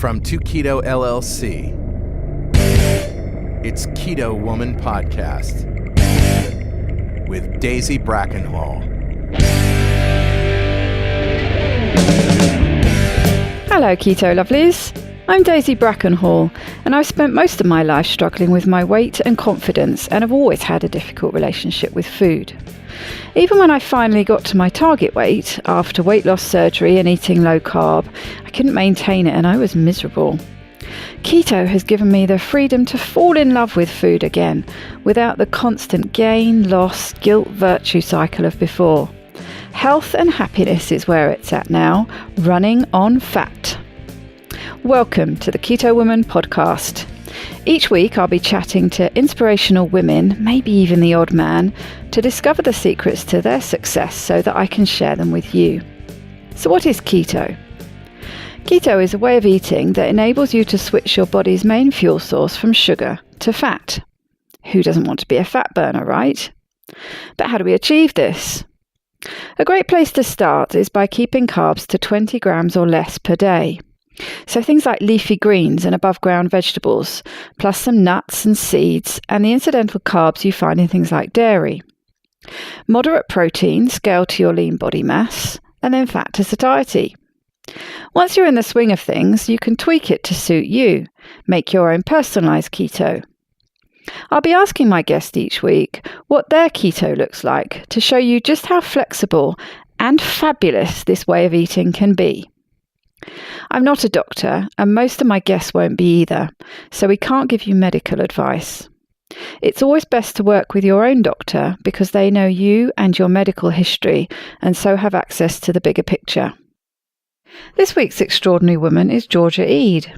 From 2Keto LLC, it's Keto Woman Podcast with Daisy Brackenhall. Hello, Keto Lovelies. I'm Daisy Brackenhall, and I've spent most of my life struggling with my weight and confidence, and have always had a difficult relationship with food. Even when I finally got to my target weight, after weight loss surgery and eating low carb, I couldn't maintain it and I was miserable. Keto has given me the freedom to fall in love with food again, without the constant gain, loss, guilt, virtue cycle of before. Health and happiness is where it's at now, running on fat. Welcome to the Keto Woman Podcast. Each week I'll be chatting to inspirational women, maybe even the odd man, to discover the secrets to their success so that I can share them with you. So what is keto? Keto is a way of eating that enables you to switch your body's main fuel source from sugar to fat. Who doesn't want to be a fat burner, right? But how do we achieve this? A great place to start is by keeping carbs to 20 grams or less per day. So things like leafy greens and above ground vegetables, plus some nuts and seeds, and the incidental carbs you find in things like dairy. Moderate protein scaled to your lean body mass, and then fat to satiety. Once you're in the swing of things, you can tweak it to suit you. Make your own personalised keto. I'll be asking my guest each week what their keto looks like to show you just how flexible and fabulous this way of eating can be. I'm not a doctor, and most of my guests won't be either, so we can't give you medical advice. It's always best to work with your own doctor because they know you and your medical history, and so have access to the bigger picture. This week's extraordinary woman is Georgia Ede.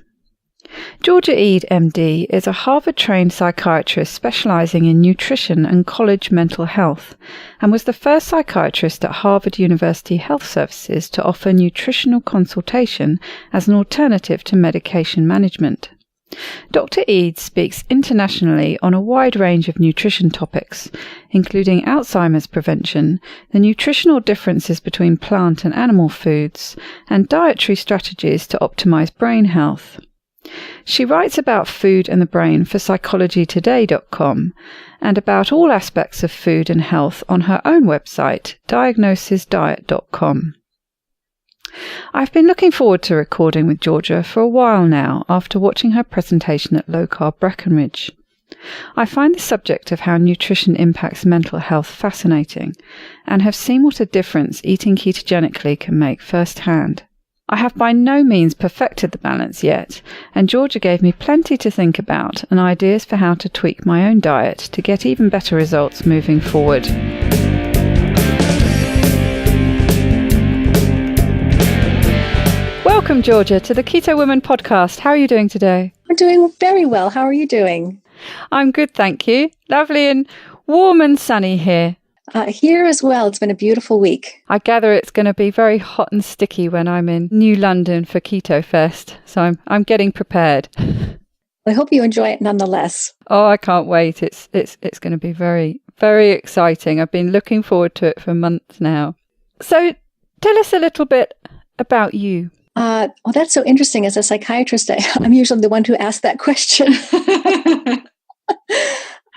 Georgia Ede, MD, is a Harvard-trained psychiatrist specializing in nutrition and college mental health, and was the first psychiatrist at Harvard University Health Services to offer nutritional consultation as an alternative to medication management. Dr. Ede speaks internationally on a wide range of nutrition topics, including Alzheimer's prevention, the nutritional differences between plant and animal foods, and dietary strategies to optimize brain health. She writes about food and the brain for psychologytoday.com and about all aspects of food and health on her own website, diagnosisdiet.com. I've been looking forward to recording with Georgia for a while now after watching her presentation at Low Carb Breckenridge. I find the subject of how nutrition impacts mental health fascinating and have seen what a difference eating ketogenically can make firsthand. I have by no means perfected the balance yet, and Georgia gave me plenty to think about and ideas for how to tweak my own diet to get even better results moving forward. Welcome, Georgia, to the Keto Woman Podcast. How are you doing today? I'm doing very well. How are you doing? I'm good, thank you. Lovely and warm and sunny here. Here as well. It's been a beautiful week. I gather it's going to be very hot and sticky when I'm in New London for Keto Fest, so I'm getting prepared. I hope you enjoy it nonetheless. Oh, I can't wait. It's going to be very, very exciting. I've been looking forward to it for months now. So tell us a little bit about you. Well, that's so interesting. As a psychiatrist, I'm usually the one who asks that question.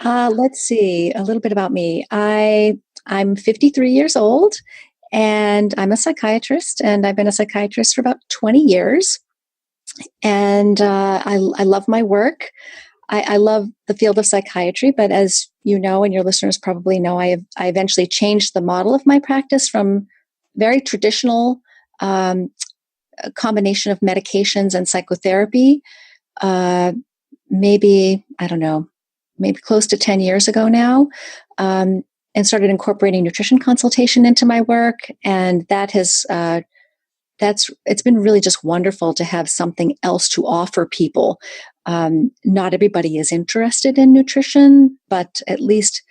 Let's see, a little bit about me. I'm 53 years old, and I'm a psychiatrist, and I've been a psychiatrist for about 20 years. And I love my work. I love the field of psychiatry, but as you know, and your listeners probably know, I eventually changed the model of my practice from very traditional combination of medications and psychotherapy, maybe close to 10 years ago now, and started incorporating nutrition consultation into my work. And that has, it's been really just wonderful to have something else to offer people. Not everybody is interested in nutrition, but at least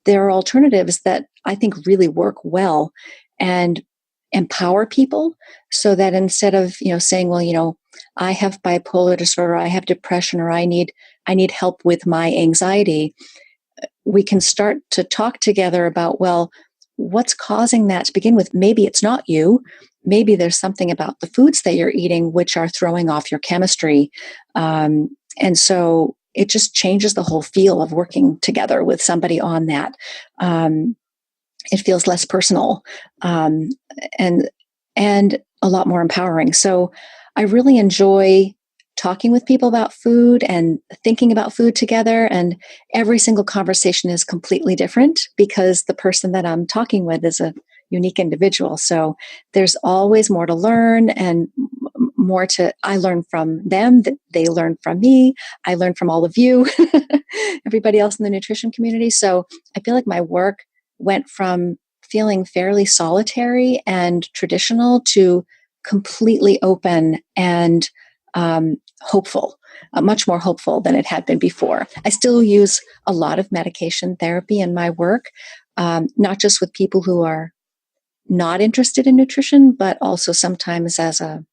there are alternatives that I think really work well and empower people, so that instead of, saying, well, I have bipolar disorder, I have depression, or I need help with my anxiety, we can start to talk together about, well, what's causing that to begin with? Maybe it's not you. maybe there's something about the foods that you're eating which are throwing off your chemistry. And so it just changes the whole feel of working together with somebody on that. It feels less personal, and a lot more empowering. So I really enjoy talking with people about food and thinking about food together. And every single conversation is completely different because the person that I'm talking with is a unique individual. So there's always more to learn and I learn from them, they learn from me, I learn from all of you, everybody else in the nutrition community. So I feel like my work went from feeling fairly solitary and traditional to completely open and hopeful, much more hopeful than it had been before. I still use a lot of medication therapy in my work, not just with people who are not interested in nutrition, but also sometimes as a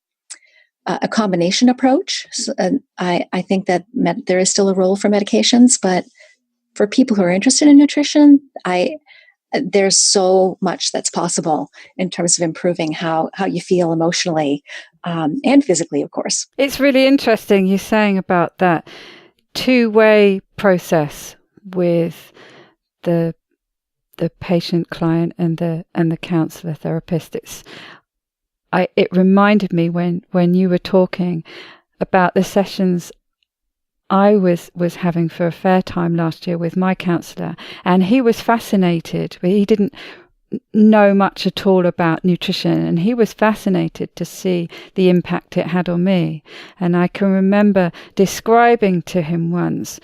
combination approach. So, I think that there is still a role for medications, but for people who are interested in nutrition, there's so much that's possible in terms of improving how you feel emotionally and physically, of course. It's really interesting you're saying about that two-way process with the patient, client, and the counselor therapist. It reminded me when you were talking about the sessions I was having for a fair time last year with my counsellor, and he was fascinated. He didn't know much at all about nutrition, and he was fascinated to see the impact it had on me. And I can remember describing to him once,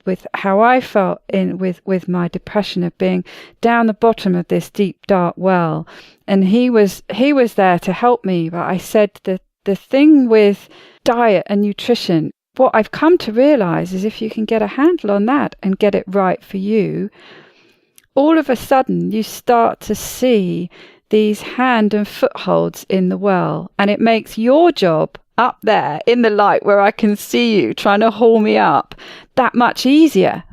with how I felt with my depression of being down the bottom of this deep dark well, and he was there to help me. But I said that the thing with diet and nutrition, what I've come to realize is if you can get a handle on that and get it right for you, all of a sudden you start to see these hand and footholds in the well, and it makes your job up there in the light where I can see you trying to haul me up that much easier.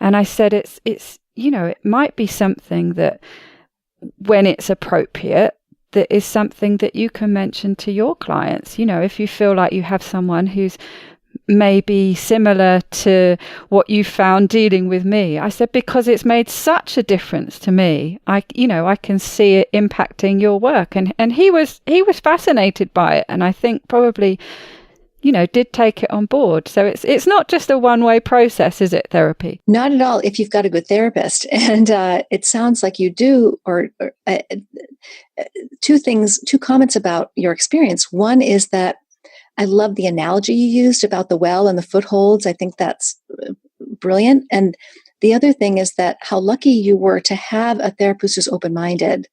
And I said, it's it might be something that when it's appropriate, that is something that you can mention to your clients. If you feel like you have someone who's maybe similar to what you found dealing with me. I said, because it's made such a difference to me. I can see it impacting your work. And he was fascinated by it. And I think probably, did take it on board. So it's not just a one-way process, is it, therapy? Not at all, if you've got a good therapist. And it sounds like you do, or two comments about your experience. One is that I love the analogy you used about the well and the footholds. I think that's brilliant. And the other thing is that how lucky you were to have a therapist who's open-minded,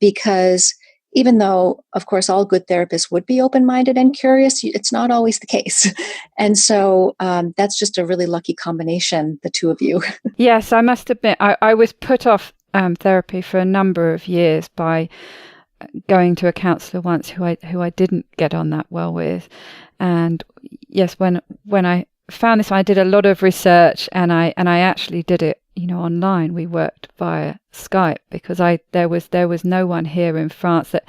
because even though, of course, all good therapists would be open-minded and curious, it's not always the case. And so that's just a really lucky combination, the two of you. Yes, I must admit, I was put off therapy for a number of years by going to a counsellor once who I didn't get on that well with. And yes, when I found this, I did a lot of research, and I actually did it online. We worked via Skype because there was no one here in France that,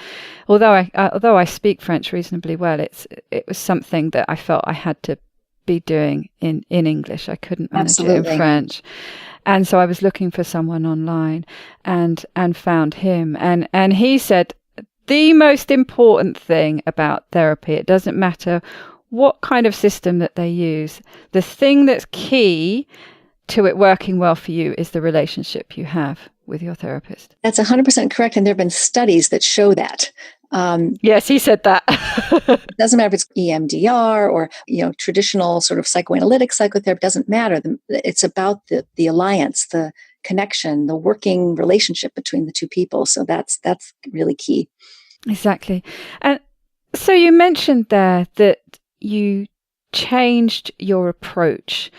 although I speak French reasonably well, it was something that I felt I had to be doing in English. I couldn't manage Absolutely. it in French. And so I was looking for someone online and found him. And he said, the most important thing about therapy, it doesn't matter what kind of system that they use, the thing that's key to it working well for you is the relationship you have with your therapist. That's 100% correct. And there have been studies that show that. Yes, he said that. It doesn't matter if it's EMDR or traditional sort of psychoanalytic psychotherapy, doesn't matter. It's about the alliance, the connection, the working relationship between the two people. So that's really key. Exactly. And so you mentioned there that you changed your approach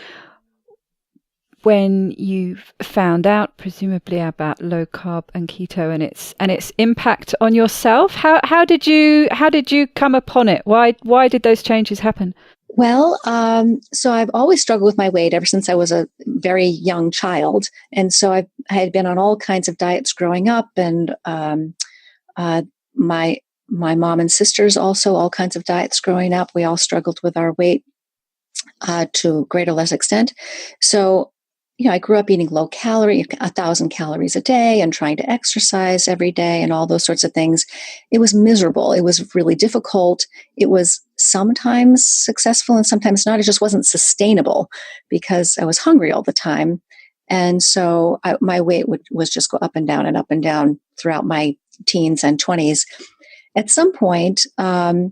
when you found out presumably about low carb and keto and its impact on yourself. How did you come upon it? Why did those changes happen? Well, so I've always struggled with my weight ever since I was a very young child. And so I had been on all kinds of diets growing up, and Uh, my my mom and sisters also all kinds of diets growing up. We all struggled with our weight to greater or less extent. So, I grew up eating low calorie, 1,000 calories a day, and trying to exercise every day, and all those sorts of things. It was miserable. It was really difficult. It was sometimes successful and sometimes not. It just wasn't sustainable because I was hungry all the time. And so my weight was just go up and down throughout my teens and 20s. At some point, my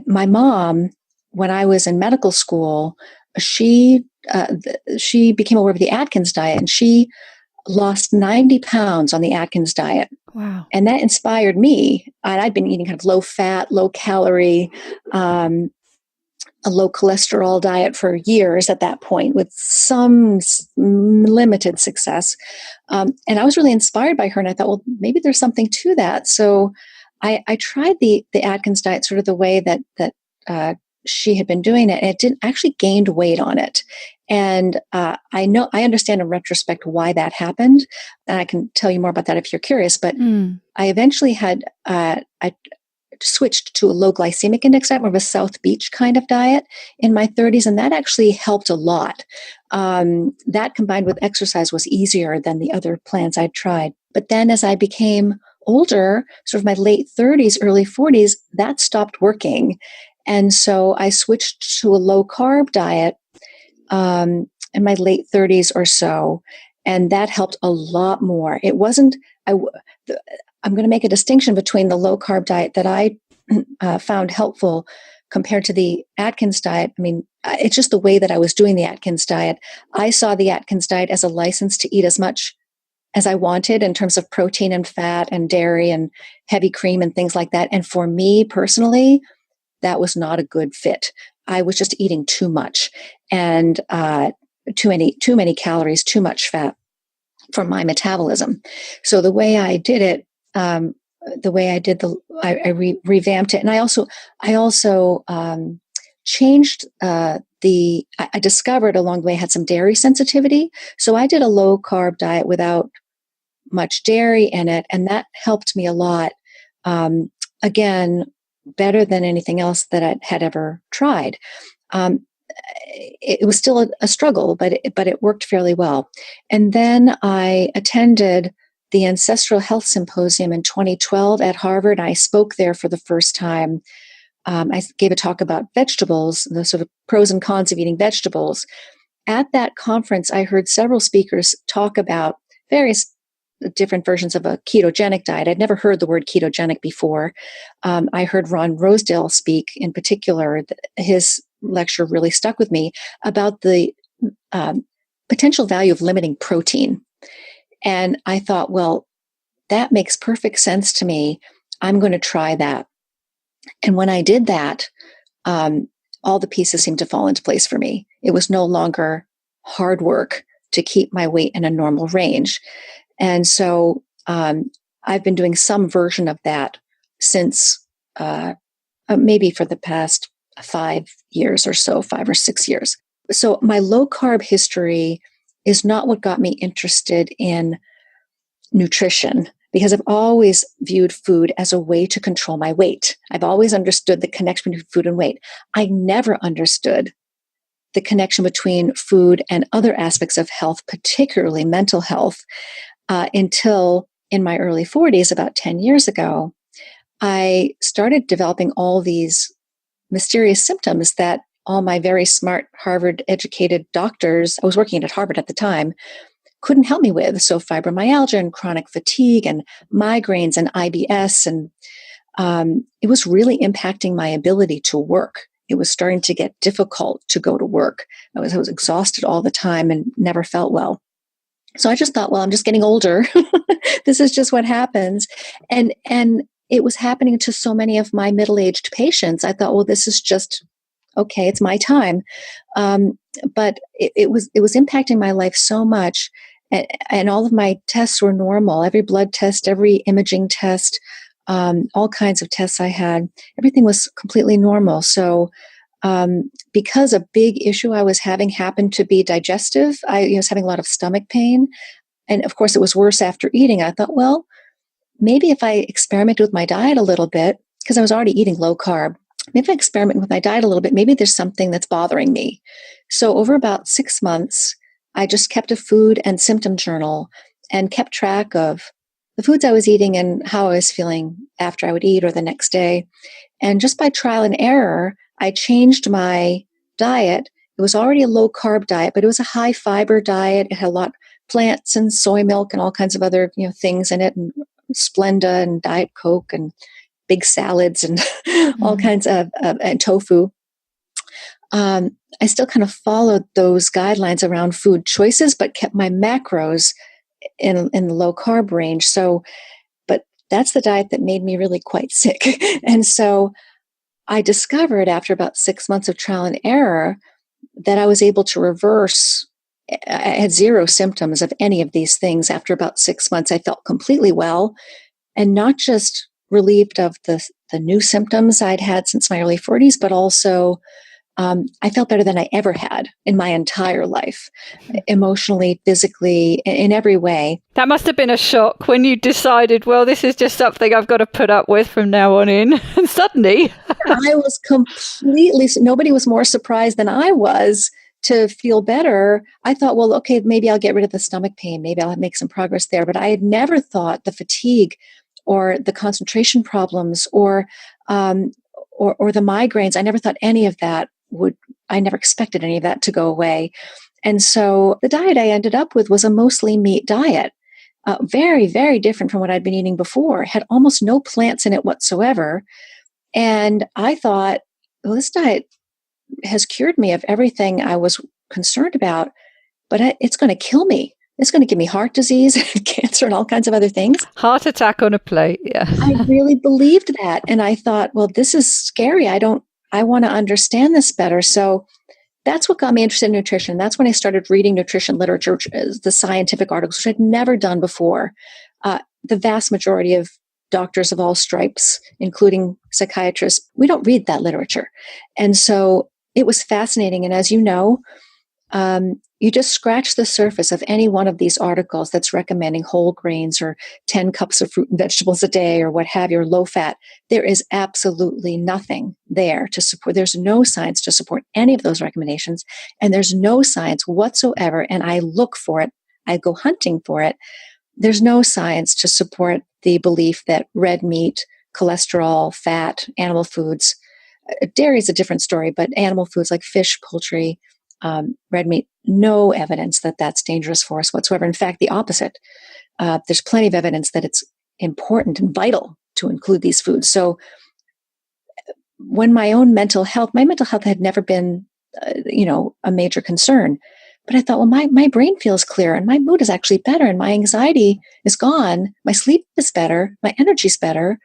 mom, when I was in medical school, she became aware of the Atkins diet, and she lost 90 pounds on the Atkins diet. Wow. And that inspired me. And I'd been eating kind of low fat, low calorie, a low cholesterol diet for years at that point with some limited success. And I was really inspired by her, and I thought, well, maybe there's something to that. So I tried the Atkins diet sort of the way that she had been doing it, and it didn't actually gained weight on it. And I understand in retrospect why that happened, and I can tell you more about that if you're curious. But I eventually had I switched to a low glycemic index diet, more of a South Beach kind of diet in my 30s, and that actually helped a lot. That combined with exercise was easier than the other plans I'd tried. But then as I became older, sort of my late 30s, early 40s, that stopped working. And so I switched to a low carb diet in my late 30s or so, and that helped a lot more. It wasn't, I'm going to make a distinction between the low carb diet that I found helpful compared to the Atkins diet. I mean, it's just the way that I was doing the Atkins diet. I saw the Atkins diet as a license to eat as much as I wanted in terms of protein and fat and dairy and heavy cream and things like that. And for me personally, that was not a good fit. I was just eating too much and too many calories, too much fat for my metabolism. So the way I did it, I revamped it, and I also changed I discovered along the way I had some dairy sensitivity, so I did a low carb diet without much dairy in it, and that helped me a lot. Again, better than anything else that I had ever tried. It was still a struggle, but it worked fairly well. And then I attended the Ancestral Health Symposium in 2012 at Harvard. I spoke there for the first time. I gave a talk about vegetables, the sort of pros and cons of eating vegetables. At that conference, I heard several speakers talk about various different versions of a ketogenic diet. I'd never heard the word ketogenic before. I heard Ron Rosedale speak in particular. His lecture really stuck with me about the potential value of limiting protein. And I thought, well, that makes perfect sense to me. I'm going to try that. And when I did that, all the pieces seemed to fall into place for me. It was no longer hard work to keep my weight in a normal range. And so I've been doing some version of that since maybe for the past 5 years or so, 5 or 6 years. So my low carb history is not what got me interested in nutrition, because I've always viewed food as a way to control my weight. I've always understood the connection between food and weight. I never understood the connection between food and other aspects of health, particularly mental health, until in my early 40s, about 10 years ago, I started developing all these mysterious symptoms that all my very smart Harvard-educated doctors, I was working at Harvard at the time, couldn't help me with. So fibromyalgia and chronic fatigue and migraines and IBS. And it was really impacting my ability to work. It was starting to get difficult to go to work. I was exhausted all the time and never felt well. So I just thought, well, I'm just getting older. This is just what happens. And it was happening to so many of my middle-aged patients. I thought, well, this is just, okay, it's my time. But it was impacting my life so much. And all of my tests were normal. Every blood test, every imaging test, all kinds of tests I had, everything was completely normal. So because a big issue I was having happened to be digestive, I was having a lot of stomach pain. And of course, it was worse after eating. I thought, well, maybe if I experiment with my diet a little bit, because I was already eating low carb, maybe if I experiment with my diet a little bit, maybe there's something that's bothering me. So over about 6 months, I just kept a food and symptom journal and kept track of the foods I was eating and how I was feeling after I would eat or the next day. And just by trial and error, I changed my diet. It was already a low carb diet, but it was a high fiber diet. It had a lot of plants and soy milk and all kinds of other things in it, and Splenda and Diet Coke and big salads and all kinds of and tofu. I still kind of followed those guidelines around food choices, but kept my macros in the low carb range. So, but that's the diet that made me really quite sick. And so I discovered after about 6 months of trial and error that I was able to reverse. I had zero symptoms of any of these things. After about 6 months, I felt completely well, and not just relieved of the new symptoms I'd had since my early 40s, but also I felt better than I ever had in my entire life, emotionally, physically, in every way. That must have been a shock when you decided, well, this is just something I've got to put up with from now on in. And suddenly I was completely, nobody was more surprised than I was to feel better. I thought, well, okay, maybe I'll get rid of the stomach pain. Maybe I'll make some progress there. But I had never thought the fatigue or the concentration problems or the migraines, I never thought any of that I never expected any of that to go away. And so the diet I ended up with was a mostly meat diet, very, very different from what I'd been eating before. It had almost no plants in it whatsoever. And I thought, well, this diet has cured me of everything I was concerned about, but it's going to kill me. It's going to give me heart disease and cancer and all kinds of other things. Heart attack on a plate, yeah. I really believed that. And I thought, well, this is scary. I want to understand this better. So that's what got me interested in nutrition. That's when I started reading nutrition literature, the scientific articles, which I'd never done before. The vast majority of doctors of all stripes, including psychiatrists, we don't read that literature. And so it was fascinating. And as you know, you just scratch the surface of any one of these articles that's recommending whole grains or 10 cups of fruit and vegetables a day or what have you, or low fat. There is absolutely nothing there to support. There's no science to support any of those recommendations. And there's no science whatsoever. And I look for it. I go hunting for it. There's no science to support the belief that red meat, cholesterol, fat, animal foods, dairy is a different story, but animal foods like fish, poultry, red meat, no evidence that that's dangerous for us whatsoever. In fact, the opposite. There's plenty of evidence that it's important and vital to include these foods. So when my mental health had never been, a major concern. But I thought, well, my brain feels clear and my mood is actually better and my anxiety is gone. My sleep is better. My energy's better.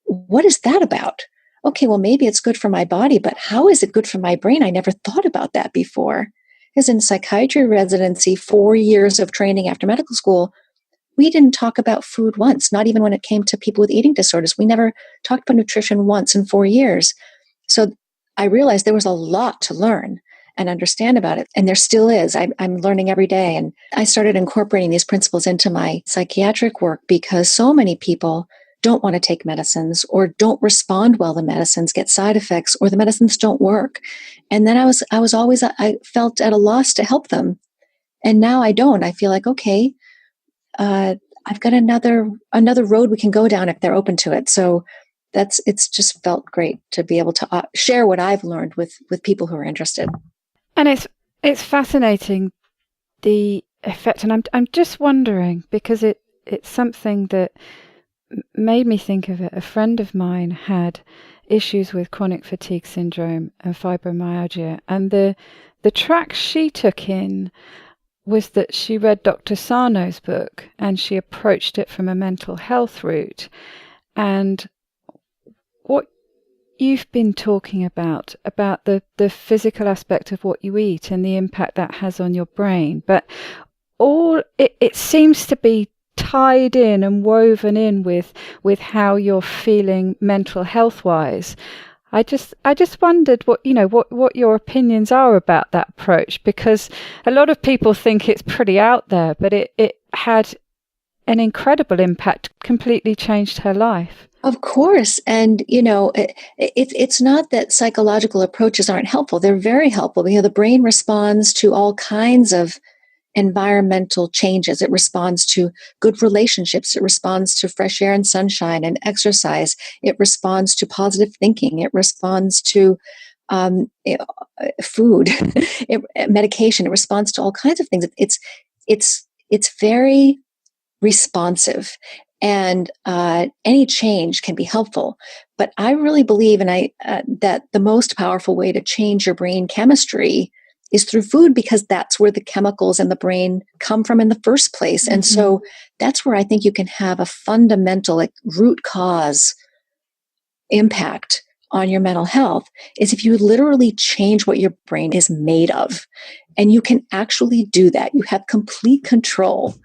What is that about? Okay, well, maybe it's good for my body, but how is it good for my brain? I never thought about that before. Because in psychiatry residency, 4 years of training after medical school, we didn't talk about food once, not even when it came to people with eating disorders. We never talked about nutrition once in 4 years. So I realized there was a lot to learn and understand about it. And there still is. I'm learning every day. And I started incorporating these principles into my psychiatric work because so many people don't want to take medicines or don't respond well to medicines, get side effects, or the medicines don't work. And then I felt at a loss to help them. And now I don't. I feel like, okay, I've got another road we can go down if they're open to it. So it's just felt great to be able to share what I've learned with people who are interested. And it's fascinating, the effect. And I'm just wondering, because it's something that made me think of it. A friend of mine had issues with chronic fatigue syndrome and fibromyalgia, and the track she took in was that she read Dr. Sarno's book and she approached it from a mental health route. And what you've been talking about the physical aspect of what you eat and the impact that has on your brain, but it seems to be tied in and woven in with how you're feeling mental health wise. I just wondered what your opinions are about that approach, because a lot of people think it's pretty out there, but it had an incredible impact, completely changed her life. Of course. And, it's not that psychological approaches aren't helpful. They're very helpful. The brain responds to all kinds of environmental changes. It responds to good relationships. It responds to fresh air and sunshine and exercise. It responds to positive thinking. It responds to food, medication. It responds to all kinds of things. It's very responsive, and any change can be helpful. But I really believe, that the most powerful way to change your brain chemistry is through food, because that's where the chemicals in the brain come from in the first place. And so that's where I think you can have a fundamental, root cause impact on your mental health, is if you literally change what your brain is made of. And you can actually do that. You have complete control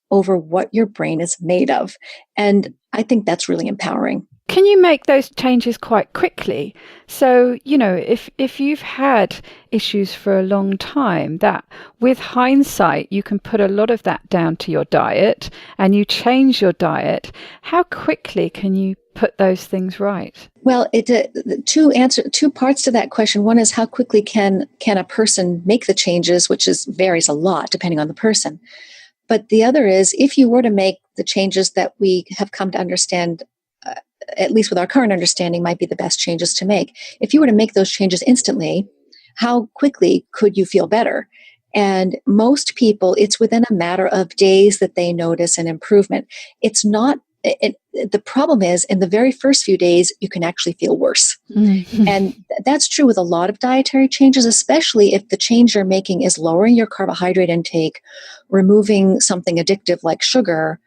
over what your brain is made of. And I think that's really empowering. Can you make those changes quite quickly? So, if you've had issues for a long time, that with hindsight, you can put a lot of that down to your diet and you change your diet. How quickly can you put those things right? Well, two parts to that question. One is, how quickly can a person make the changes, which varies a lot depending on the person. But the other is, if you were to make the changes that we have come to understand, at least with our current understanding, might be the best changes to make. If you were to make those changes instantly, how quickly could you feel better? And most people, it's within a matter of days that they notice an improvement. It's not, the problem is, in the very first few days, you can actually feel worse. Mm-hmm. And that's true with a lot of dietary changes, especially if the change you're making is lowering your carbohydrate intake, removing something addictive like sugar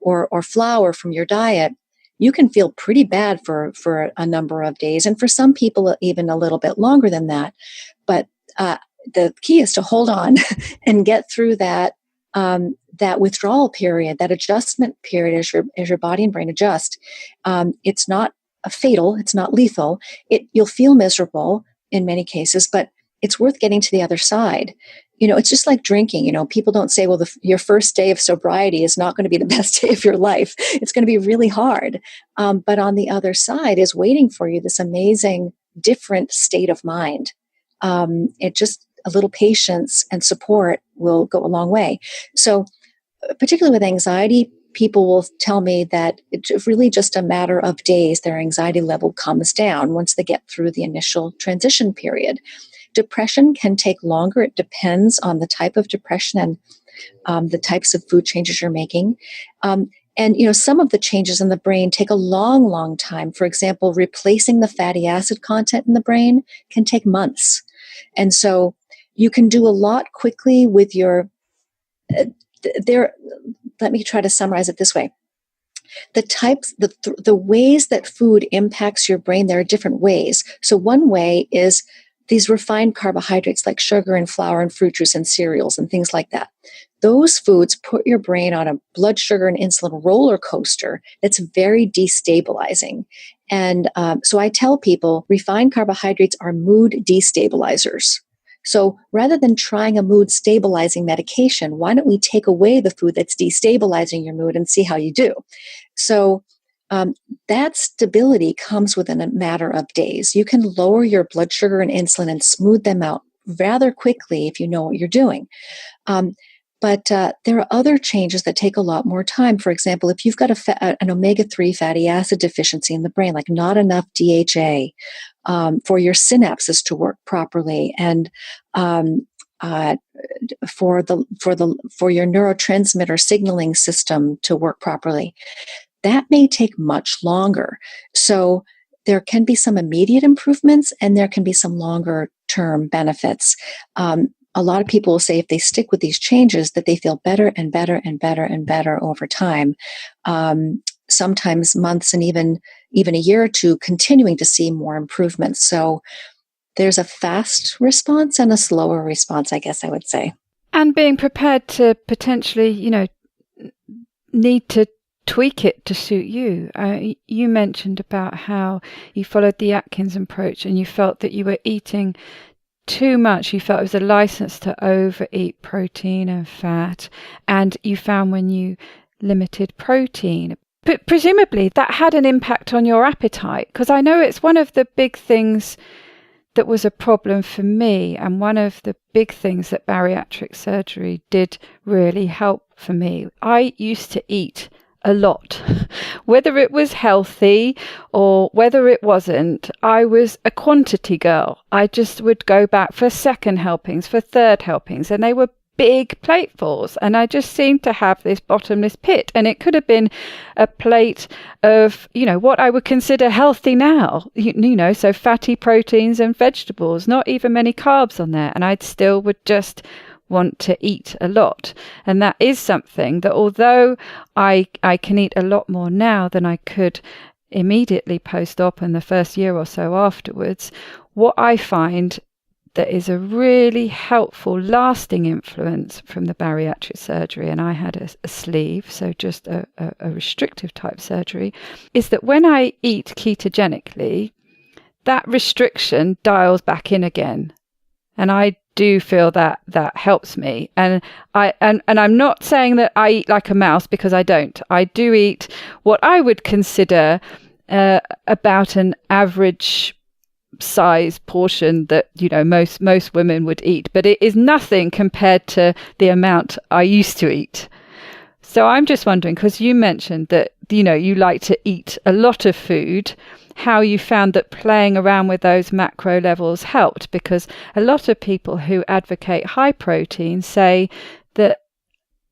or flour from your diet. You can feel pretty bad for a number of days, and for some people even a little bit longer than that. But the key is to hold on and get through that withdrawal period, that adjustment period, as your body and brain adjust. It's not fatal, it's not lethal. You'll feel miserable in many cases, but it's worth getting to the other side. It's just like drinking. People don't say, well, your first day of sobriety is not going to be the best day of your life. It's going to be really hard. But on the other side is waiting for you this amazing, different state of mind. It just, a little patience and support will go a long way. So particularly with anxiety, people will tell me that it's really just a matter of days. Their anxiety level comes down once they get through the initial transition period. Depression can take longer. It depends on the type of depression and the types of food changes you're making. And, some of the changes in the brain take a long, long time. For example, replacing the fatty acid content in the brain can take months. And so you can do a lot quickly with your, let me try to summarize it this way. The ways that food impacts your brain, there are different ways. So one way is these refined carbohydrates like sugar and flour and fruit juice and cereals and things like that. Those foods put your brain on a blood sugar and insulin roller coaster that's very destabilizing. And so I tell people refined carbohydrates are mood destabilizers. So rather than trying a mood stabilizing medication, why don't we take away the food that's destabilizing your mood and see how you do? So that stability comes within a matter of days. You can lower your blood sugar and insulin and smooth them out rather quickly if you know what you're doing. But there are other changes that take a lot more time. For example, if you've got an omega-3 fatty acid deficiency in the brain, like not enough DHA for your synapses to work properly, and for your neurotransmitter signaling system to work properly, that may take much longer. So there can be some immediate improvements, and there can be some longer-term benefits. A lot of people will say if they stick with these changes that they feel better and better and better and better over time, sometimes months and even a year or two, continuing to see more improvements. So there's a fast response and a slower response, I guess I would say. And being prepared to potentially, need to tweak it to suit you. You mentioned about how you followed the Atkins approach and you felt that you were eating too much. You felt it was a license to overeat protein and fat, and you found when you limited protein. But presumably that had an impact on your appetite, because I know it's one of the big things that was a problem for me, and one of the big things that bariatric surgery did really help for me. I used to eat a lot, whether it was healthy or whether it wasn't. I was a quantity girl. I just would go back for second helpings, for third helpings, and they were big platefuls, and I just seemed to have this bottomless pit. And it could have been a plate of, what I would consider healthy now, so fatty proteins and vegetables, not even many carbs on there, and I still would just want to eat a lot. And that is something that, although I can eat a lot more now than I could immediately post-op and the first year or so afterwards, what I find that is a really helpful, lasting influence from the bariatric surgery, and I had a sleeve, so just a restrictive type surgery, is that when I eat ketogenically, that restriction dials back in again. And I do feel that helps me. And I'm not saying that I eat like a mouse, because I don't. I do eat what I would consider about an average size portion that most women would eat, but it is nothing compared to the amount I used to eat. So I'm just wondering, because you mentioned that you like to eat a lot of food, how you found that playing around with those macro levels helped, because a lot of people who advocate high protein say that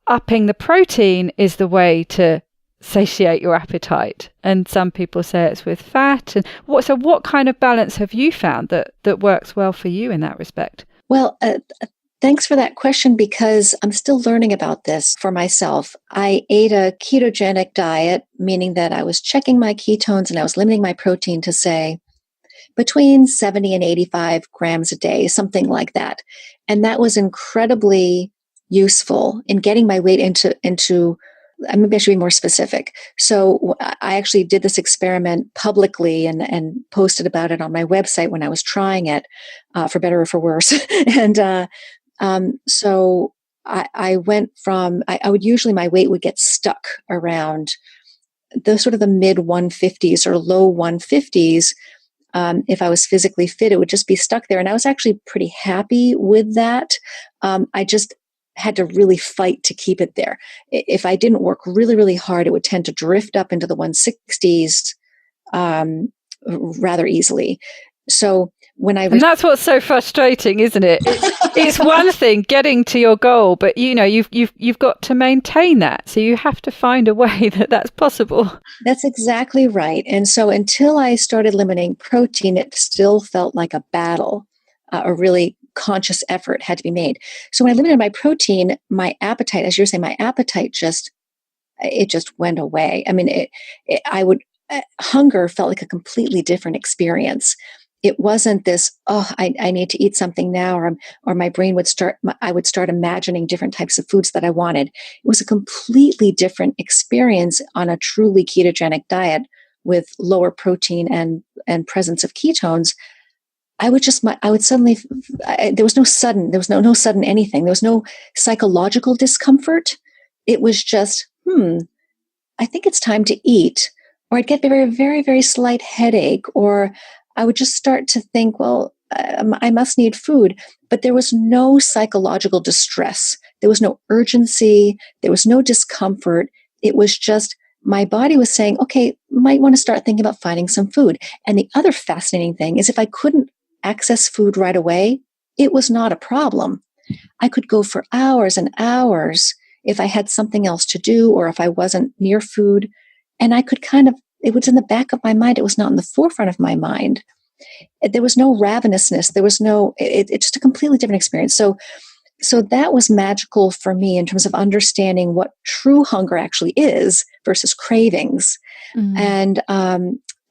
upping the protein is the way to satiate your appetite, and some people say it's with fat. And what kind of balance have you found that works well for you in that respect? Well, thanks for that question, because I'm still learning about this for myself. I ate a ketogenic diet, meaning that I was checking my ketones and I was limiting my protein to, say, between 70 and 85 grams a day, something like that. And that was incredibly useful in getting my weight into maybe I should be more specific. So I actually did this experiment publicly and posted about it on my website when I was trying it, for better or for worse. And so I went from, I would usually, my weight would get stuck around the sort of the mid 150s or low 150s. If I was physically fit, it would just be stuck there. And I was actually pretty happy with that. I just had to really fight to keep it there. If I didn't work really, really hard, it would tend to drift up into the 160s rather easily. So when and that's what's so frustrating, isn't it? It's one thing getting to your goal, but you've got to maintain that. So you have to find a way that's possible. That's exactly right. And so until I started limiting protein, it still felt like a battle, a really conscious effort had to be made. So when I limited my protein, my appetite, as you're saying, my appetite just went away. I mean, hunger felt like a completely different experience. It wasn't this, I need to eat something now, or my brain I would start imagining different types of foods that I wanted. It was a completely different experience on a truly ketogenic diet with lower protein and presence of ketones. There was no sudden anything. There was no psychological discomfort. It was just, I think it's time to eat. Or I'd get very, very, very slight headache, or I would just start to think, well, I must need food. But there was no psychological distress. There was no urgency. There was no discomfort. It was just my body was saying, okay, might want to start thinking about finding some food. And the other fascinating thing is if I couldn't access food right away, it was not a problem. I could go for hours and hours if I had something else to do or if I wasn't near food. And I could it was in the back of my mind. It was not in the forefront of my mind. There was no ravenousness. There was it's just a completely different experience. So that was magical for me in terms of understanding what true hunger actually is versus cravings. And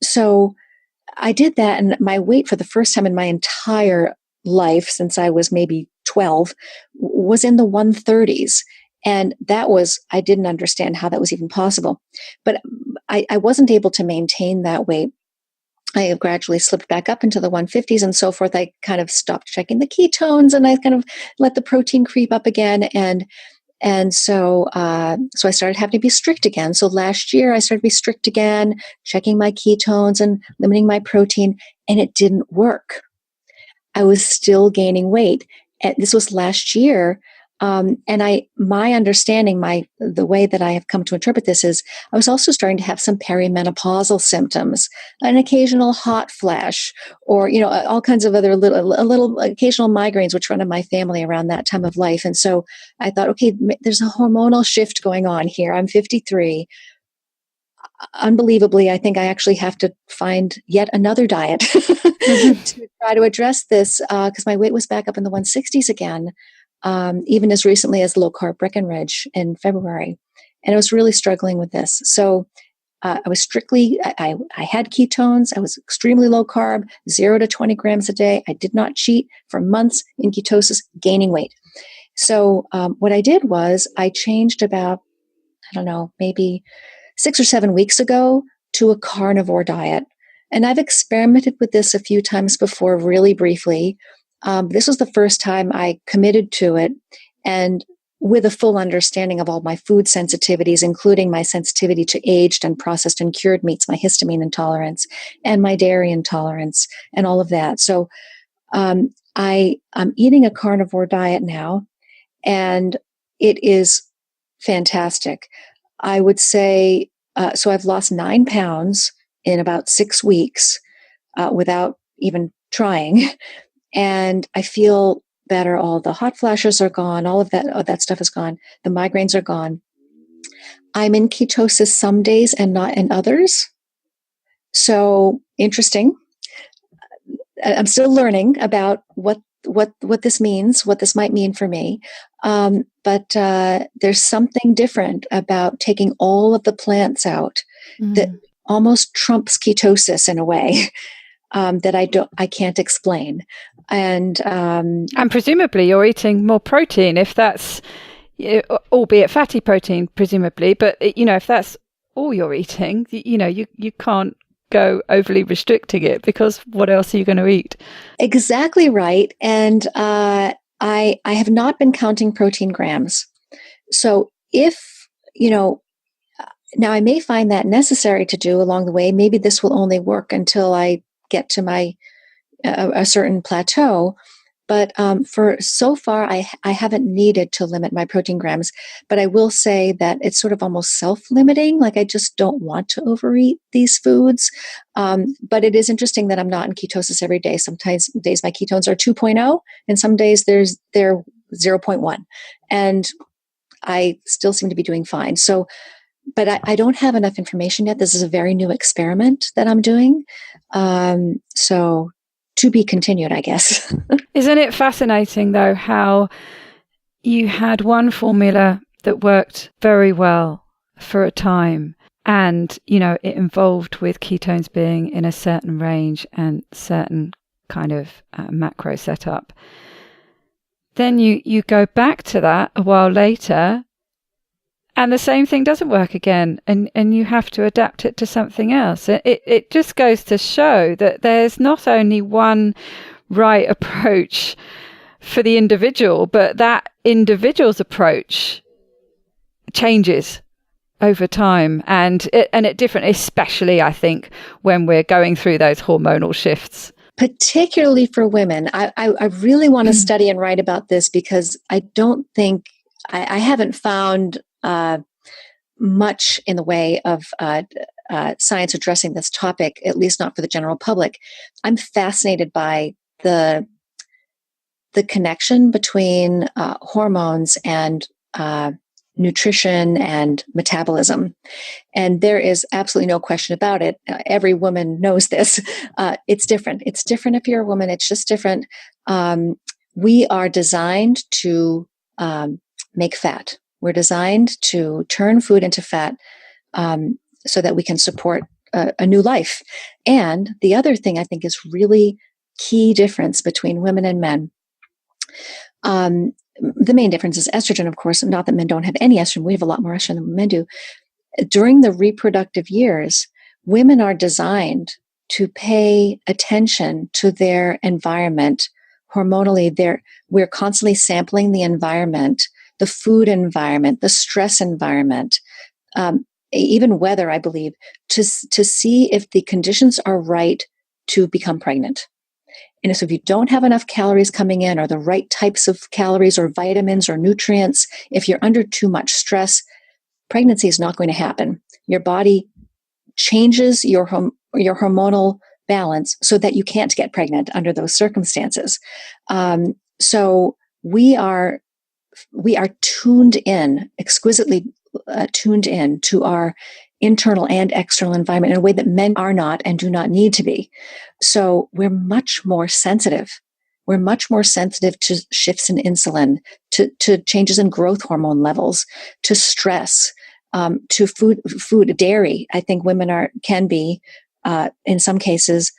so I did that, and my weight for the first time in my entire life, since I was maybe 12, was in the 130s. And I didn't understand how that was even possible. But I wasn't able to maintain that weight. I have gradually slipped back up into the 150s and so forth. I kind of stopped checking the ketones, and I kind of let the protein creep up again. And And so I started having to be strict again. So last year I started to be strict again, checking my ketones and limiting my protein, and it didn't work. I was still gaining weight. And this was last year. My understanding, the way that I have come to interpret this is I was also starting to have some perimenopausal symptoms, an occasional hot flash, or, all kinds of other little occasional migraines, which run in my family around that time of life. And so I thought, okay, there's a hormonal shift going on here. I'm 53. Unbelievably, I think I actually have to find yet another diet to try to address this, because my weight was back up in the 160s again. Even as recently as low carb Breckenridge in February. And I was really struggling with this. So I was I had ketones. I was extremely low carb, 0 to 20 grams a day. I did not cheat for months in ketosis, gaining weight. So what I did was I changed about, maybe 6 or 7 weeks ago to a carnivore diet. And I've experimented with this a few times before, really briefly. This was the first time I committed to it, and with a full understanding of all my food sensitivities, including my sensitivity to aged and processed and cured meats, my histamine intolerance, and my dairy intolerance, and all of that. So I'm eating a carnivore diet now, and it is fantastic. I would say, so I've lost 9 pounds in about 6 weeks without even trying. And I feel better. All the hot flashes are gone. All of that stuff is gone. The migraines are gone. I'm in ketosis some days and not in others. So interesting. I'm still learning about what this means, what this might mean for me. But there's something different about taking all of the plants out that almost trumps ketosis in a way. That I can't explain. And presumably you're eating more protein, if that's, albeit fatty protein, presumably, but if that's all you're eating, you can't go overly restricting it, because what else are you going to eat? Exactly right. And I have not been counting protein grams. So if, now I may find that necessary to do along the way. Maybe this will only work until I get to my a certain plateau, but for so far I haven't needed to limit my protein grams. But I will say that it's sort of almost self-limiting. Like I just don't want to overeat these foods. But it is interesting that I'm not in ketosis every day. Sometimes days my ketones are 2.0, and some days they're 0.1, and I still seem to be doing fine. So. But I don't have enough information yet. This is a very new experiment that I'm doing. So to be continued, I guess. Isn't it fascinating, though, how you had one formula that worked very well for a time, and, it involved with ketones being in a certain range and certain kind of macro setup. Then you go back to that a while later, and the same thing doesn't work again, and you have to adapt it to something else. It just goes to show that there's not only one right approach for the individual, but that individual's approach changes over time, and at different, especially I think when we're going through those hormonal shifts. Particularly for women, I really want to study and write about this, because I don't think I haven't found much in the way of science addressing this topic, at least not for the general public. I'm fascinated by the connection between hormones and nutrition and metabolism. And there is absolutely no question about it. Every woman knows this. It's different. It's different if you're a woman. It's just different. We are designed to make fat. We're designed to turn food into fat so that we can support a new life. And the other thing I think is really key difference between women and men. The main difference is estrogen, of course. Not that men don't have any estrogen. We have a lot more estrogen than men do. During the reproductive years, women are designed to pay attention to their environment hormonally. We're constantly sampling the environment the food environment, the stress environment, even weather, I believe, to see if the conditions are right to become pregnant. And so if you don't have enough calories coming in, or the right types of calories or vitamins or nutrients, if you're under too much stress, pregnancy is not going to happen. Your body changes your hormonal balance so that you can't get pregnant under those circumstances. So we are tuned in, exquisitely tuned in to our internal and external environment in a way that men are not and do not need to be. So we're much more sensitive. We're much more sensitive to shifts in insulin, to changes in growth hormone levels, to stress, to food, dairy. I think women can be, in some cases,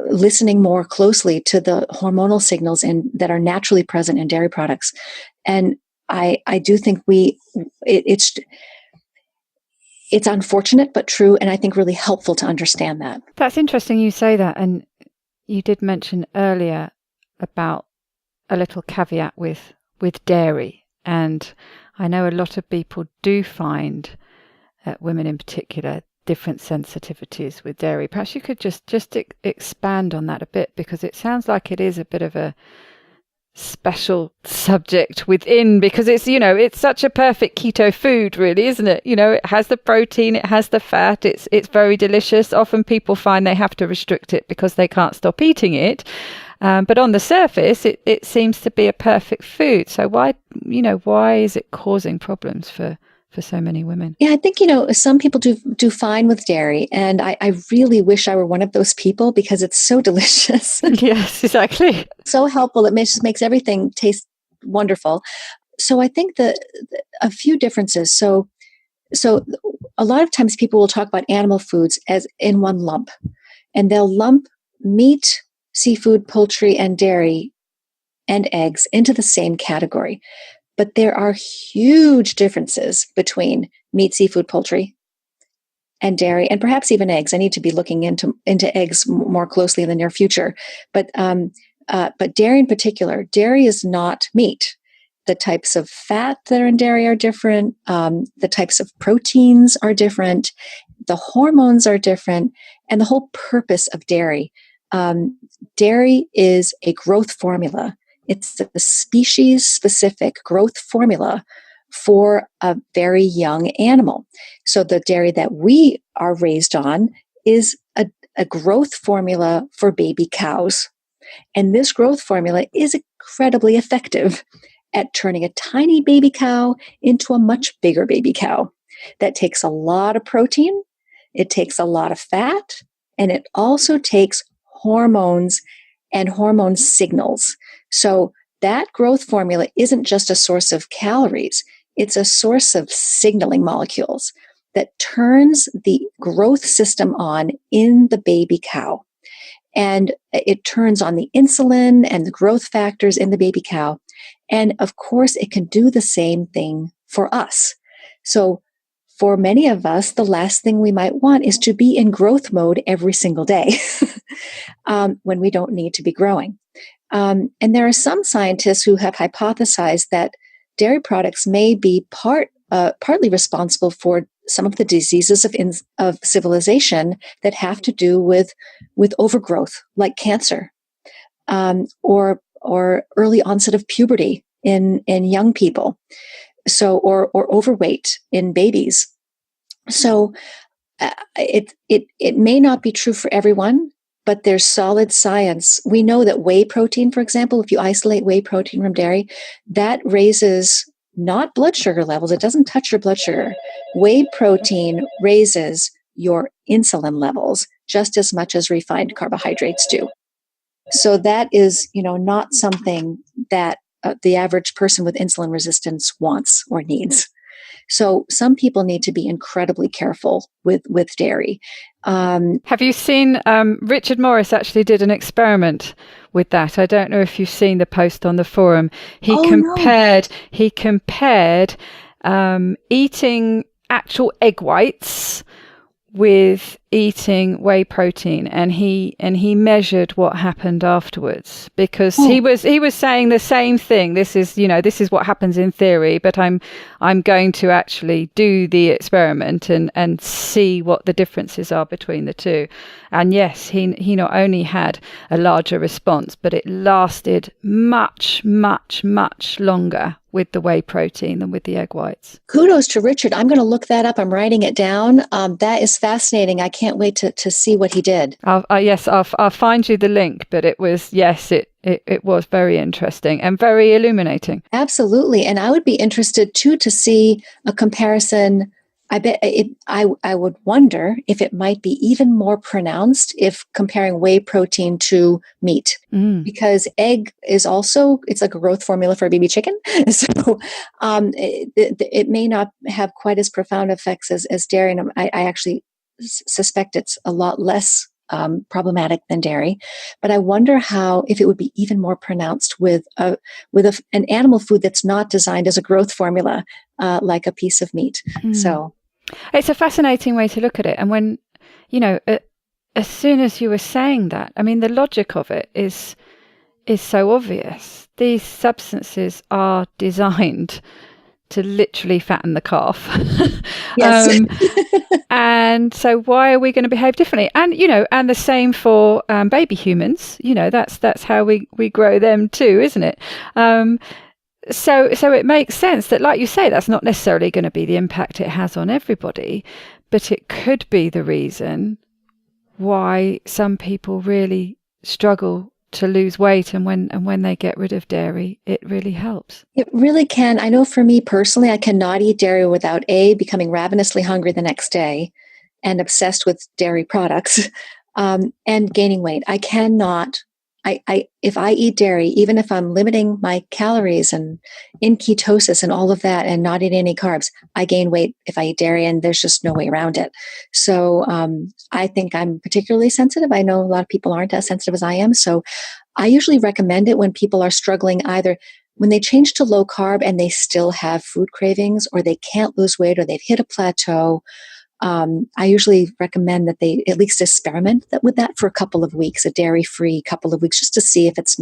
listening more closely to the hormonal signals that are naturally present in dairy products. And I do think it's unfortunate, but true, and I think really helpful to understand that. That's interesting you say that. And you did mention earlier about a little caveat with dairy. And I know a lot of people do find, women in particular, different sensitivities with dairy. Perhaps you could just expand on that a bit, because it sounds like it is a bit of a special subject within, because it's such a perfect keto food, really, isn't it? It has the protein, it has the fat, it's very delicious. Often people find they have to restrict it because they can't stop eating it, but on the surface it seems to be a perfect food. So why is it causing problems for so many women? Yeah, I think, some people do fine with dairy, and I really wish I were one of those people, because it's so delicious. Yes, exactly. So helpful. It just makes everything taste wonderful. So I think a few differences. So a lot of times people will talk about animal foods as in one lump, and they'll lump meat, seafood, poultry, and dairy and eggs into the same category. But there are huge differences between meat, seafood, poultry, and dairy, and perhaps even eggs. I need to be looking into eggs more closely in the near future. But dairy in particular, dairy is not meat. The types of fat that are in dairy are different. The types of proteins are different. The hormones are different. And the whole purpose of dairy. Dairy is a growth formula. It's a species-specific growth formula for a very young animal. So the dairy that we are raised on is a growth formula for baby cows. And this growth formula is incredibly effective at turning a tiny baby cow into a much bigger baby cow. That takes a lot of protein, it takes a lot of fat, and it also takes hormones and hormone signals. So that growth formula isn't just a source of calories, it's a source of signaling molecules that turns the growth system on in the baby cow. And it turns on the insulin and the growth factors in the baby cow. And of course, it can do the same thing for us. So for many of us, the last thing we might want is to be in growth mode every single day when we don't need to be growing. And there are some scientists who have hypothesized that dairy products may be partly responsible for some of the diseases of civilization that have to do with overgrowth, like cancer, or early onset of puberty in young people, or overweight in babies. So it may not be true for everyone, but there's solid science. We know that whey protein, for example, if you isolate whey protein from dairy, that raises not blood sugar levels. It doesn't touch your blood sugar. Whey protein raises your insulin levels just as much as refined carbohydrates do. So that is, not something that the average person with insulin resistance wants or needs. So some people need to be incredibly careful with dairy. Have you seen, Richard Morris actually did an experiment with that. I don't know if you've seen the post on the forum. He compared eating actual egg whites with eating whey protein, and he measured what happened afterwards, because he was saying the same thing. This is what happens in theory, but I'm going to actually do the experiment and see what the differences are between the two. And yes, he not only had a larger response, but it lasted much, much, much longer with the whey protein than with the egg whites. Kudos to Richard. I'm going to look that up. I'm writing it down. That is fascinating. I can't wait to see what he did. I'll find you the link, but it was it was very interesting and very illuminating. Absolutely. And I would be interested too to see a comparison. I bet I would wonder if it might be even more pronounced if comparing whey protein to meat, because egg is also, it's like a growth formula for a baby chicken. So it may not have quite as profound effects as dairy. And I actually suspect it's a lot less problematic than dairy, but I wonder if it would be even more pronounced with an animal food that's not designed as a growth formula, like a piece of meat. So it's a fascinating way to look at it. And when, as soon as you were saying that, I mean, the logic of it is so obvious. These substances are designed to literally fatten the calf. Yes. And so why are we going to behave differently? And, and the same for baby humans, that's how we grow them too, isn't it? So it makes sense that, like you say, that's not necessarily going to be the impact it has on everybody, but it could be the reason why some people really struggle to lose weight, and when they get rid of dairy, it really helps. It really can. I know for me personally, I cannot eat dairy without becoming ravenously hungry the next day and obsessed with dairy products, and gaining weight. I cannot. If I eat dairy, even if I'm limiting my calories and in ketosis and all of that and not eating any carbs, I gain weight if I eat dairy, and there's just no way around it. So I think I'm particularly sensitive. I know a lot of people aren't as sensitive as I am. So I usually recommend it when people are struggling, either when they change to low carb and they still have food cravings, or they can't lose weight, or they've hit a plateau. I usually recommend that they at least experiment with that for a couple of weeks, a dairy-free couple of weeks, just to see if it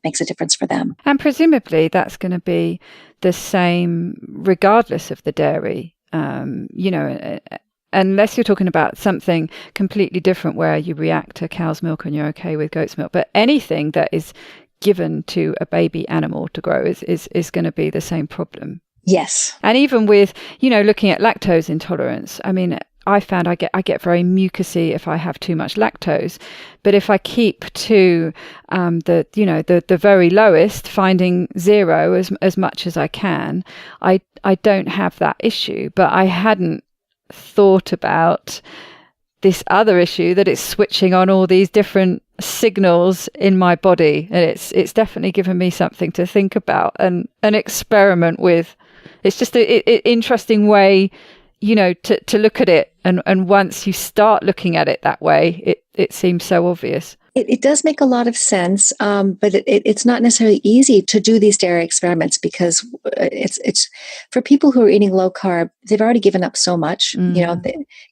makes a difference for them. And presumably that's going to be the same regardless of the dairy, unless you're talking about something completely different where you react to cow's milk and you're okay with goat's milk. But anything that is given to a baby animal to grow is going to be the same problem. Yes. And even with, looking at lactose intolerance, I mean, I found I get very mucousy if I have too much lactose. But if I keep to the very lowest, finding 0 as much as I can, I don't have that issue. But I hadn't thought about this other issue, that it's switching on all these different signals in my body, and it's definitely given me something to think about and experiment with. It's just an interesting way, to look at it. And once you start looking at it that way, it seems so obvious. It does make a lot of sense, but it's not necessarily easy to do these dairy experiments, because it's for people who are eating low carb, they've already given up so much.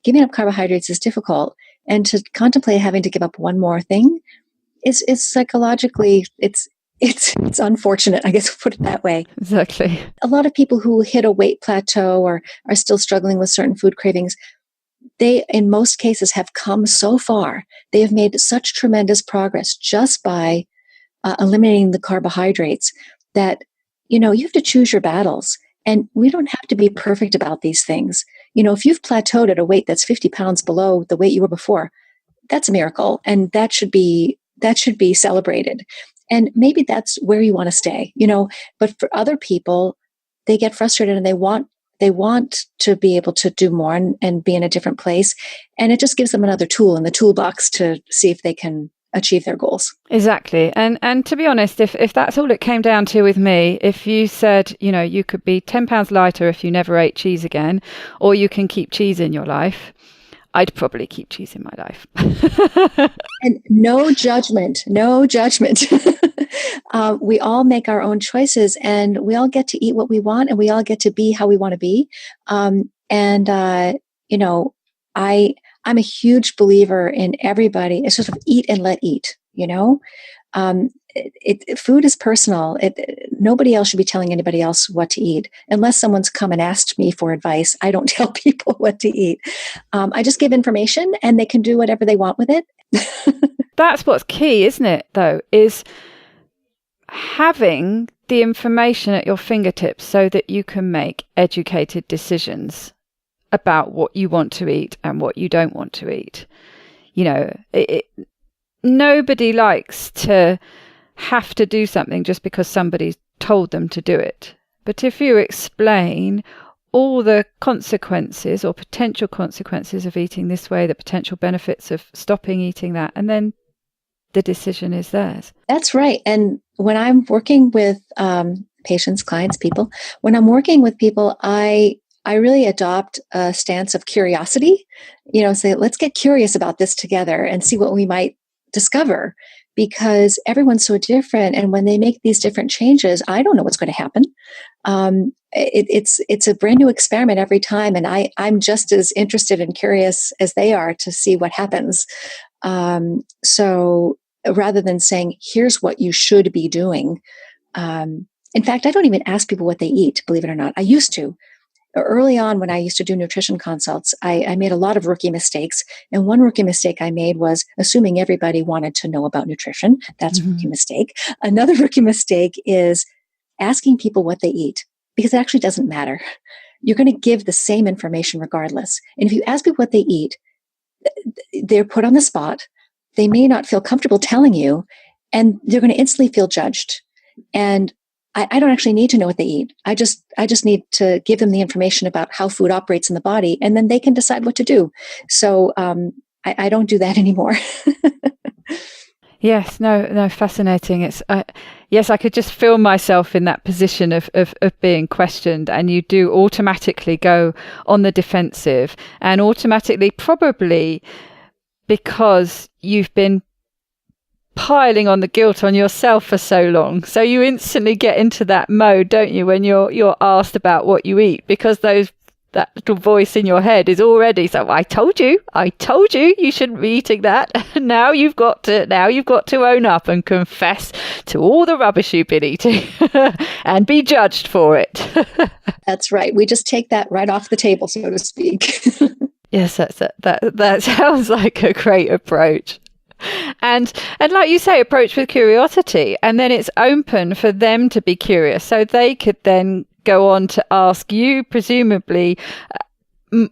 Giving up carbohydrates is difficult, and to contemplate having to give up one more thing is psychologically it's unfortunate, I guess we'll put it that way. Exactly. A lot of people who hit a weight plateau or are still struggling with certain food cravings, they, in most cases, have come so far. They have made such tremendous progress just by eliminating the carbohydrates that, you have to choose your battles. And we don't have to be perfect about these things. If you've plateaued at a weight that's 50 pounds below the weight you were before, that's a miracle. And that should be celebrated. And maybe that's where you want to stay, but for other people, they get frustrated and they want to be able to do more and be in a different place. And it just gives them another tool in the toolbox to see if they can achieve their goals. Exactly. And to be honest, if that's all it came down to with me, if you said, you could be 10 pounds lighter if you never ate cheese again, or you can keep cheese in your life, I'd probably keep cheese in my life. And no judgment. We all make our own choices, and we all get to eat what we want, and we all get to be how we want to be. I'm a huge believer in everybody. It's sort of eat and let eat, you know? Food is personal. Nobody else should be telling anybody else what to eat. Unless someone's come and asked me for advice, I don't tell people what to eat. I just give information and they can do whatever they want with it. That's what's key, isn't it, though, is having the information at your fingertips so that you can make educated decisions about what you want to eat and what you don't want to eat. You know, nobody likes to have to do something just because somebody told them to do it. But if you explain all the consequences or potential consequences of eating this way, the potential benefits of stopping eating that, and then the decision is theirs. That's right. And when I'm working with patients, clients, people, when I'm working with people, I really adopt a stance of curiosity, you know, say, let's get curious about this together and see what we might discover, because everyone's so different. And when they make these different changes, I don't know what's going to happen. It's a brand new experiment every time. And I'm just as interested and curious as they are to see what happens. So rather than saying, here's what you should be doing. In fact, I don't even ask people what they eat, believe it or not. I used to. Early on, when I used to do nutrition consults, I made a lot of rookie mistakes. And one rookie mistake I made was assuming everybody wanted to know about nutrition. That's a rookie mistake. Another rookie mistake is asking people what they eat, because it actually doesn't matter. You're going to give the same information regardless. And if you ask people what they eat, they're put on the spot. They may not feel comfortable telling you, and they're going to instantly feel judged. And I don't actually need to know what they eat. I just need to give them the information about how food operates in the body, and then they can decide what to do. So I don't do that anymore. Yes, no, fascinating. It's yes, I could just feel myself in that position of being questioned, and you do automatically go on the defensive, and automatically, probably because you've been piling on the guilt on yourself for so long, so you instantly get into that mode, don't you, when you're asked about what you eat, because that little voice in your head is already, so I told you you shouldn't be eating that. now you've got to own up and confess to all the rubbish you've been eating and be judged for it. That's right. We just take that right off the table, so to speak. Yes, that sounds like a great approach. And like you say, approach with curiosity, and then it's open for them to be curious, so they could then go on to ask you presumably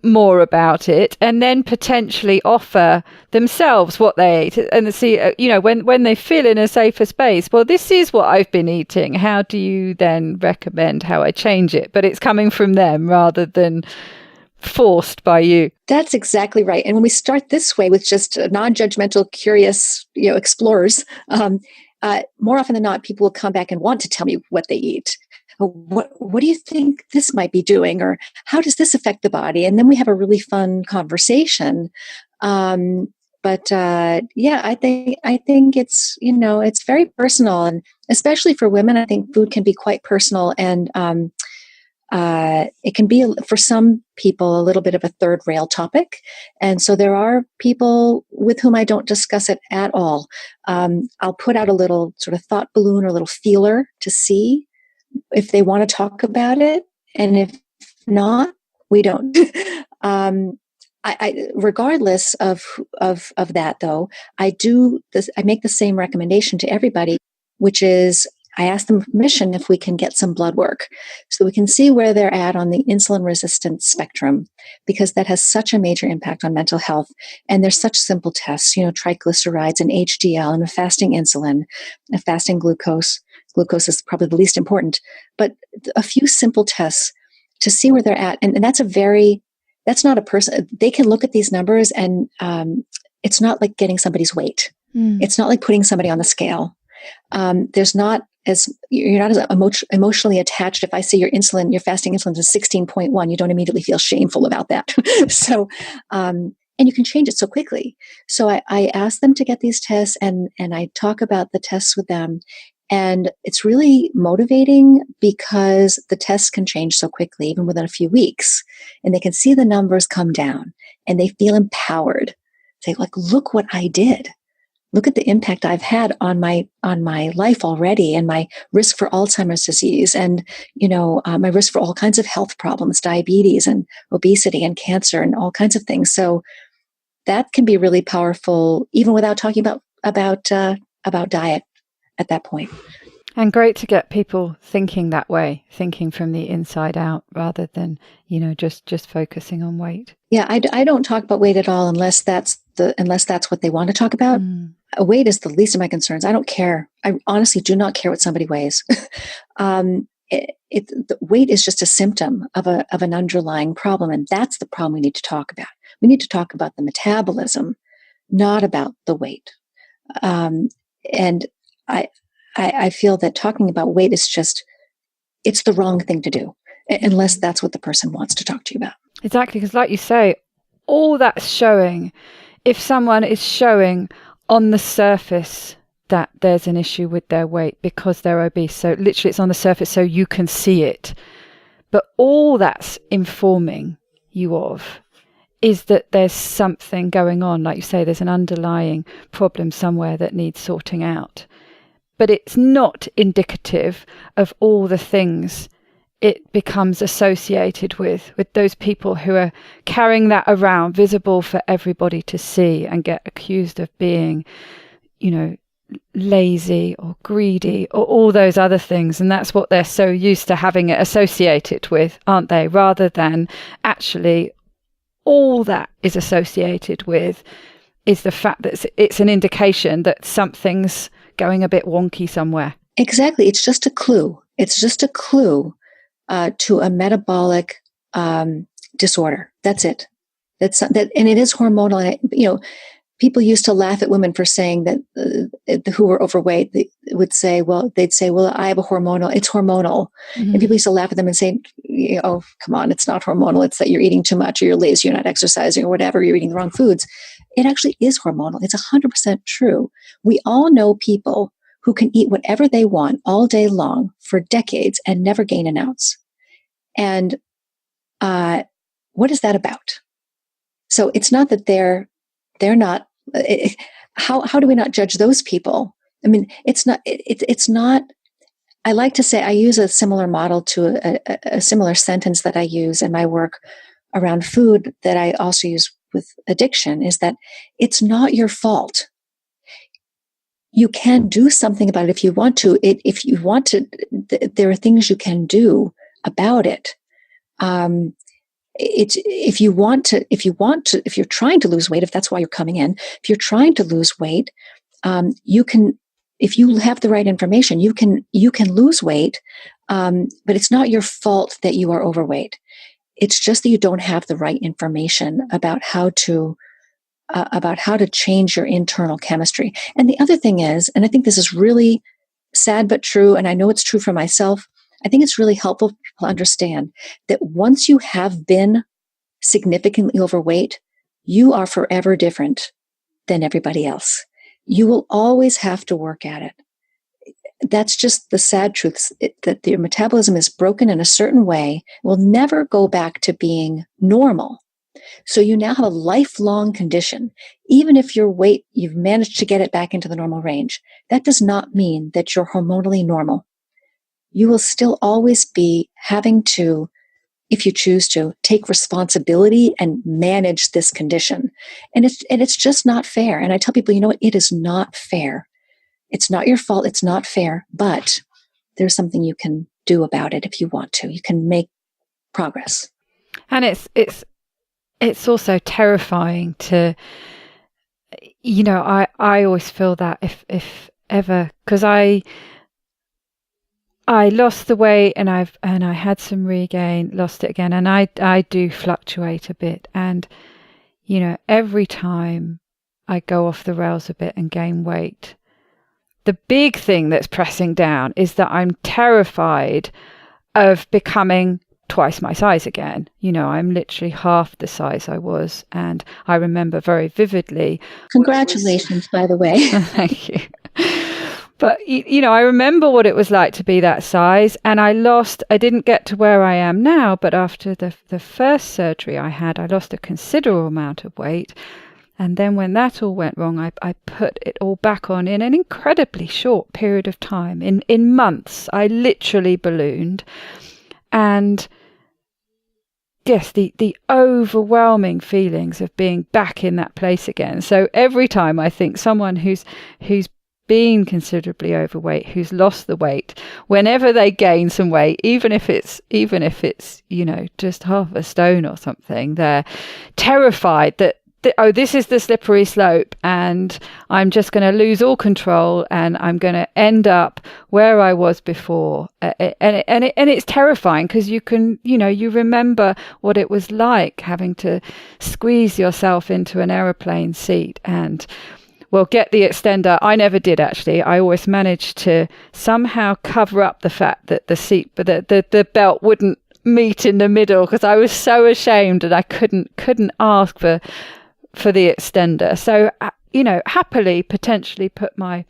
more about it, and then potentially offer themselves what they ate, and see, when they feel in a safer space, well, this is what I've been eating, how do you then recommend how I change it? But it's coming from them rather than forced by you. That's exactly right. And when we start this way with just non-judgmental, curious, explorers, more often than not, people will come back and want to tell me what they eat. What do you think this might be doing? Or how does this affect the body? And then we have a really fun conversation. I think it's, it's very personal, and especially for women, I think food can be quite personal, and it can be, for some people, a little bit of a third rail topic. And so there are people with whom I don't discuss it at all. I'll put out a little sort of thought balloon or a little feeler to see if they want to talk about it. And if not, we don't. Regardless of that, though, I make the same recommendation to everybody, which is, I ask them permission if we can get some blood work so we can see where they're at on the insulin resistance spectrum, because that has such a major impact on mental health. And there's such simple tests, triglycerides and HDL and a fasting insulin, a fasting glucose. Glucose is probably the least important, but a few simple tests to see where they're at. And that's that's not a person. They can look at these numbers, and it's not like getting somebody's weight. It's not like putting somebody on the scale. You're not as emotionally attached. If I say your fasting insulin is 16.1, you don't immediately feel shameful about that. So, and you can change it so quickly. So I ask them to get these tests, and I talk about the tests with them. And it's really motivating because the tests can change so quickly, even within a few weeks, and they can see the numbers come down and they feel empowered. Say, like, look what I did. Look at the impact I've had on my life already, and my risk for Alzheimer's disease, and my risk for all kinds of health problems, diabetes and obesity and cancer and all kinds of things. So that can be really powerful, even without talking about diet at that point. And great to get people thinking that way, thinking from the inside out rather than, just focusing on weight. Yeah, I don't talk about weight at all unless that's what they want to talk about. Weight is the least of my concerns. I don't care. I honestly do not care what somebody weighs. The weight is just a symptom of an underlying problem, and that's the problem we need to talk about. We need to talk about the metabolism, not about the weight. And I feel that talking about weight is it's the wrong thing to do, unless that's what the person wants to talk to you about. Exactly, because like you say, all that's showing, if someone is showing on the surface that there's an issue with their weight because they're obese, so literally it's on the surface so you can see it, but all that's informing you of is that there's something going on. Like you say, there's an underlying problem somewhere that needs sorting out. But it's not indicative of all the things it becomes associated with those people who are carrying that around, visible for everybody to see, and get accused of being, lazy or greedy or all those other things. And that's what they're so used to having it associated with, aren't they? Rather than actually all that is associated with is the fact that it's an indication that something's going a bit wonky somewhere. Exactly. It's just a clue. It's just a clue to a metabolic disorder. That's it. And it is hormonal. And people used to laugh at women for saying that who were overweight. They'd say, well, I have it's hormonal. Mm-hmm. And people used to laugh at them and say, oh, come on, it's not hormonal. It's that you're eating too much, or you're lazy, you're not exercising, or whatever, you're eating the wrong foods. It actually is hormonal. It's 100% true. We all know people who can eat whatever they want all day long for decades and never gain an ounce. And what is that about? So it's not that they're not. How do we not judge those people? I mean, it's not. I like to say, I use a similar model to a similar sentence that I use in my work around food that I also use with addiction, is that it's not your fault. You can do something about it if you want to. If you want to, there are things you can do about it. If you're trying to lose weight, if that's why you're coming in, if you're trying to lose weight, you can, if you have the right information, you can lose weight. But it's not your fault that you are overweight. It's just that you don't have the right information about how to change your internal chemistry. And the other thing is, and I think this is really sad but true, and I know it's true for myself, I think it's really helpful for people to understand that once you have been significantly overweight, you are forever different than everybody else. You will always have to work at it. That's just the sad truth, that your metabolism is broken in a certain way, will never go back to being normal. So you now have a lifelong condition. Even if your weight, you've managed to get it back into the normal range, that does not mean that you're hormonally normal. You will still always be having to, if you choose to, take responsibility and manage this condition. And it's just not fair. And I tell people, it is not fair. It's not your fault. It's not fair, but there's something you can do about it if you want to. You can make progress. And it's also terrifying to, I always feel that if ever, because I lost the weight and I had some regain, lost it again, and I do fluctuate a bit. And every time I go off the rails a bit and gain weight, the big thing that's pressing down is that I'm terrified of becoming twice my size again. I'm literally half the size I was. And I remember very vividly. Congratulations, by the way. Thank you. But, I remember what it was like to be that size, and I didn't get to where I am now, but after the first surgery I had, I lost a considerable amount of weight. And then when that all went wrong, I put it all back on in an incredibly short period of time. In months, I literally ballooned. And yes, the overwhelming feelings of being back in that place again. So every time I think someone who's been considerably overweight, who's lost the weight, whenever they gain some weight, even if it's just half a stone or something, they're terrified that this is the slippery slope and I'm just going to lose all control and I'm going to end up where I was before. And it's terrifying because you remember what it was like having to squeeze yourself into an aeroplane seat and get the extender. I never did, actually. I always managed to somehow cover up the fact that the seat, but the belt wouldn't meet in the middle because I was so ashamed and I couldn't ask for the extender. So, happily potentially put my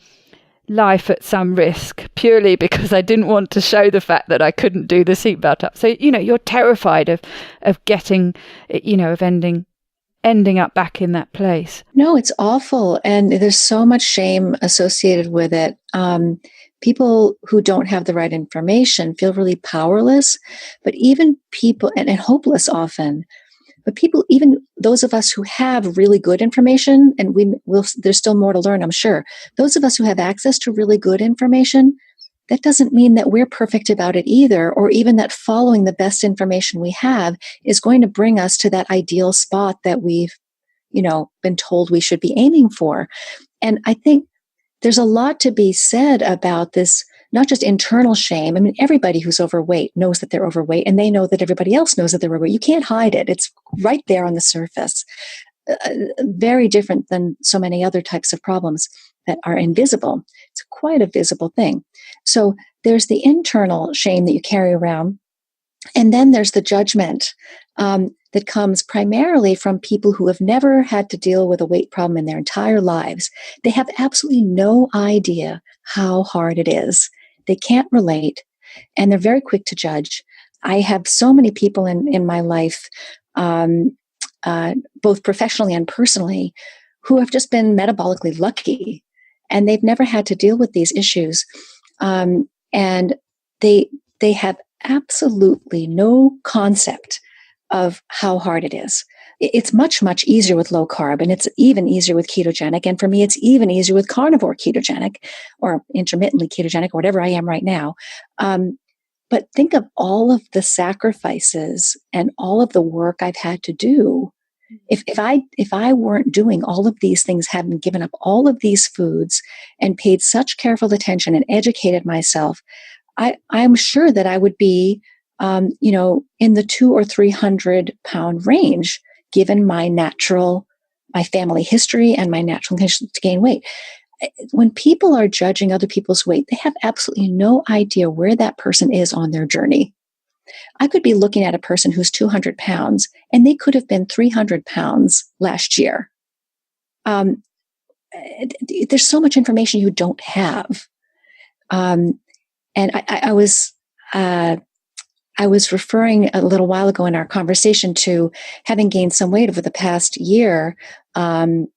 life at some risk purely because I didn't want to show the fact that I couldn't do the seatbelt up. So, you're terrified of getting, of ending up back in that place. No, it's awful. And there's so much shame associated with it. People who don't have the right information feel really powerless, but even people, and hopeless often, but people, even those of us who have really good information, and there's still more to learn, I'm sure. Those of us who have access to really good information, that doesn't mean that we're perfect about it either, or even that following the best information we have is going to bring us to that ideal spot that we've, been told we should be aiming for. And I think there's a lot to be said about this, not just internal shame. I mean, everybody who's overweight knows that they're overweight, and they know that everybody else knows that they're overweight. You can't hide it. It's right there on the surface. Very different than so many other types of problems that are invisible. It's quite a visible thing. So there's the internal shame that you carry around, and then there's the judgment that comes primarily from people who have never had to deal with a weight problem in their entire lives. They have absolutely no idea how hard it is. They can't relate, and they're very quick to judge. I have so many people in my life, both professionally and personally, who have just been metabolically lucky, and they've never had to deal with these issues. And they have absolutely no concept of how hard it is. It's much, much easier with low carb, and it's even easier with ketogenic. And for me, it's even easier with carnivore ketogenic or intermittently ketogenic or whatever I am right now. But think of all of the sacrifices and all of the work I've had to do. If I weren't doing all of these things, hadn't given up all of these foods and paid such careful attention and educated myself, I'm sure that I would be, in the 200 or 300 pound range, given my family history and my natural condition to gain weight. When people are judging other people's weight, they have absolutely no idea where that person is on their journey. I could be looking at a person who's 200 pounds, and they could have been 300 pounds last year. There's so much information you don't have. And I was referring a little while ago in our conversation to having gained some weight over the past year. And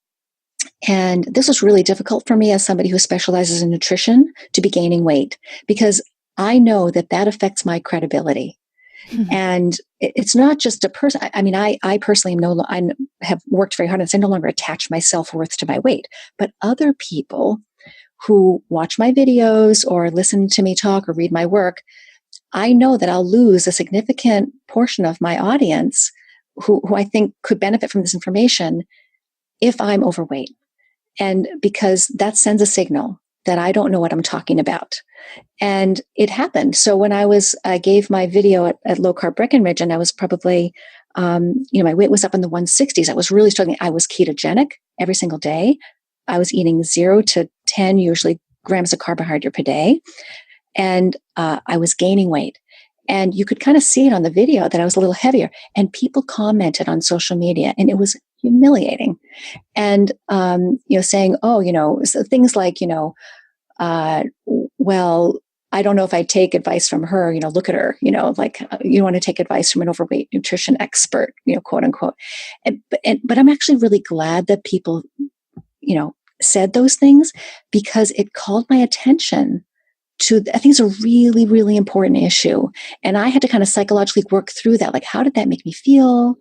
this was really difficult for me as somebody who specializes in nutrition to be gaining weight, because I know that affects my credibility. Mm-hmm. And it's not just a person. I mean, I personally I have worked very hard, and I no longer attach my self-worth to my weight. But other people who watch my videos or listen to me talk or read my work, I know that I'll lose a significant portion of my audience who I think could benefit from this information if I'm overweight. And because that sends a signal that I don't know what I'm talking about. And it happened. So when I gave my video at Low Carb Breckenridge, and I was probably, my weight was up in the 160s. I was really struggling. I was ketogenic every single day. I was eating 0 to 10, usually grams of carbohydrate per day. And I was gaining weight. And you could kind of see it on the video that I was a little heavier. And people commented on social media, and it was humiliating. And, saying, so things like, well, I don't know if I'd take advice from her, look at her, like you want to take advice from an overweight nutrition expert, quote unquote. But I'm actually really glad that people, said those things, because it called my attention to, I think it's a really, really important issue. And I had to kind of psychologically work through that. Like, how did that make me feel?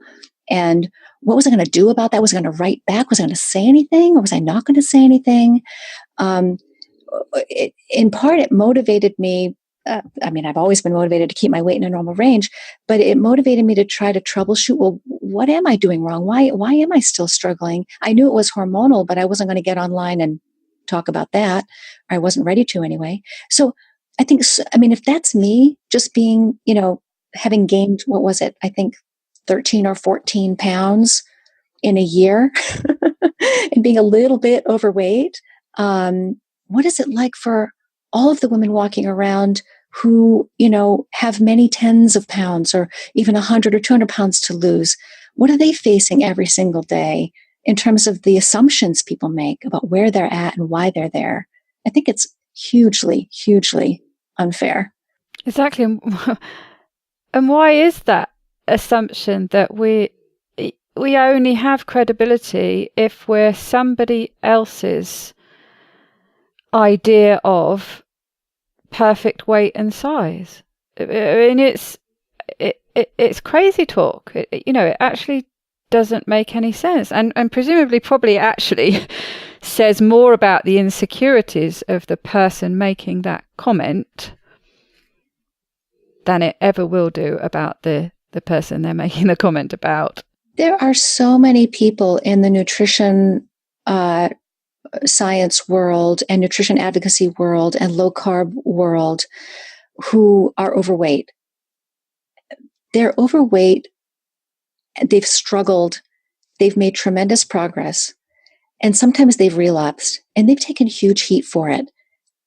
And what was I going to do about that? Was I going to write back? Was I going to say anything, or was I not going to say anything? In part, it motivated me. I've always been motivated to keep my weight in a normal range, but it motivated me to try to troubleshoot. Well, what am I doing wrong? Why am I still struggling? I knew it was hormonal, but I wasn't going to get online and talk about that. Or I wasn't ready to anyway. So I think, if that's me, just being, having gained, what was it? I think 13 or 14 pounds in a year and being a little bit overweight. What is it like for all of the women walking around who, have many tens of pounds or even 100 or 200 pounds to lose? What are they facing every single day in terms of the assumptions people make about where they're at and why they're there? I think it's hugely, hugely unfair. Exactly. And why is that assumption that we only have credibility if we're somebody else's idea of perfect weight and size? I mean, it's crazy talk. It actually doesn't make any sense, and presumably probably actually says more about the insecurities of the person making that comment than it ever will do about the person they're making the comment about. There are so many people in the nutrition science world and nutrition advocacy world and low carb world who are overweight. They're overweight. They've struggled. They've made tremendous progress. And sometimes they've relapsed, and they've taken huge heat for it.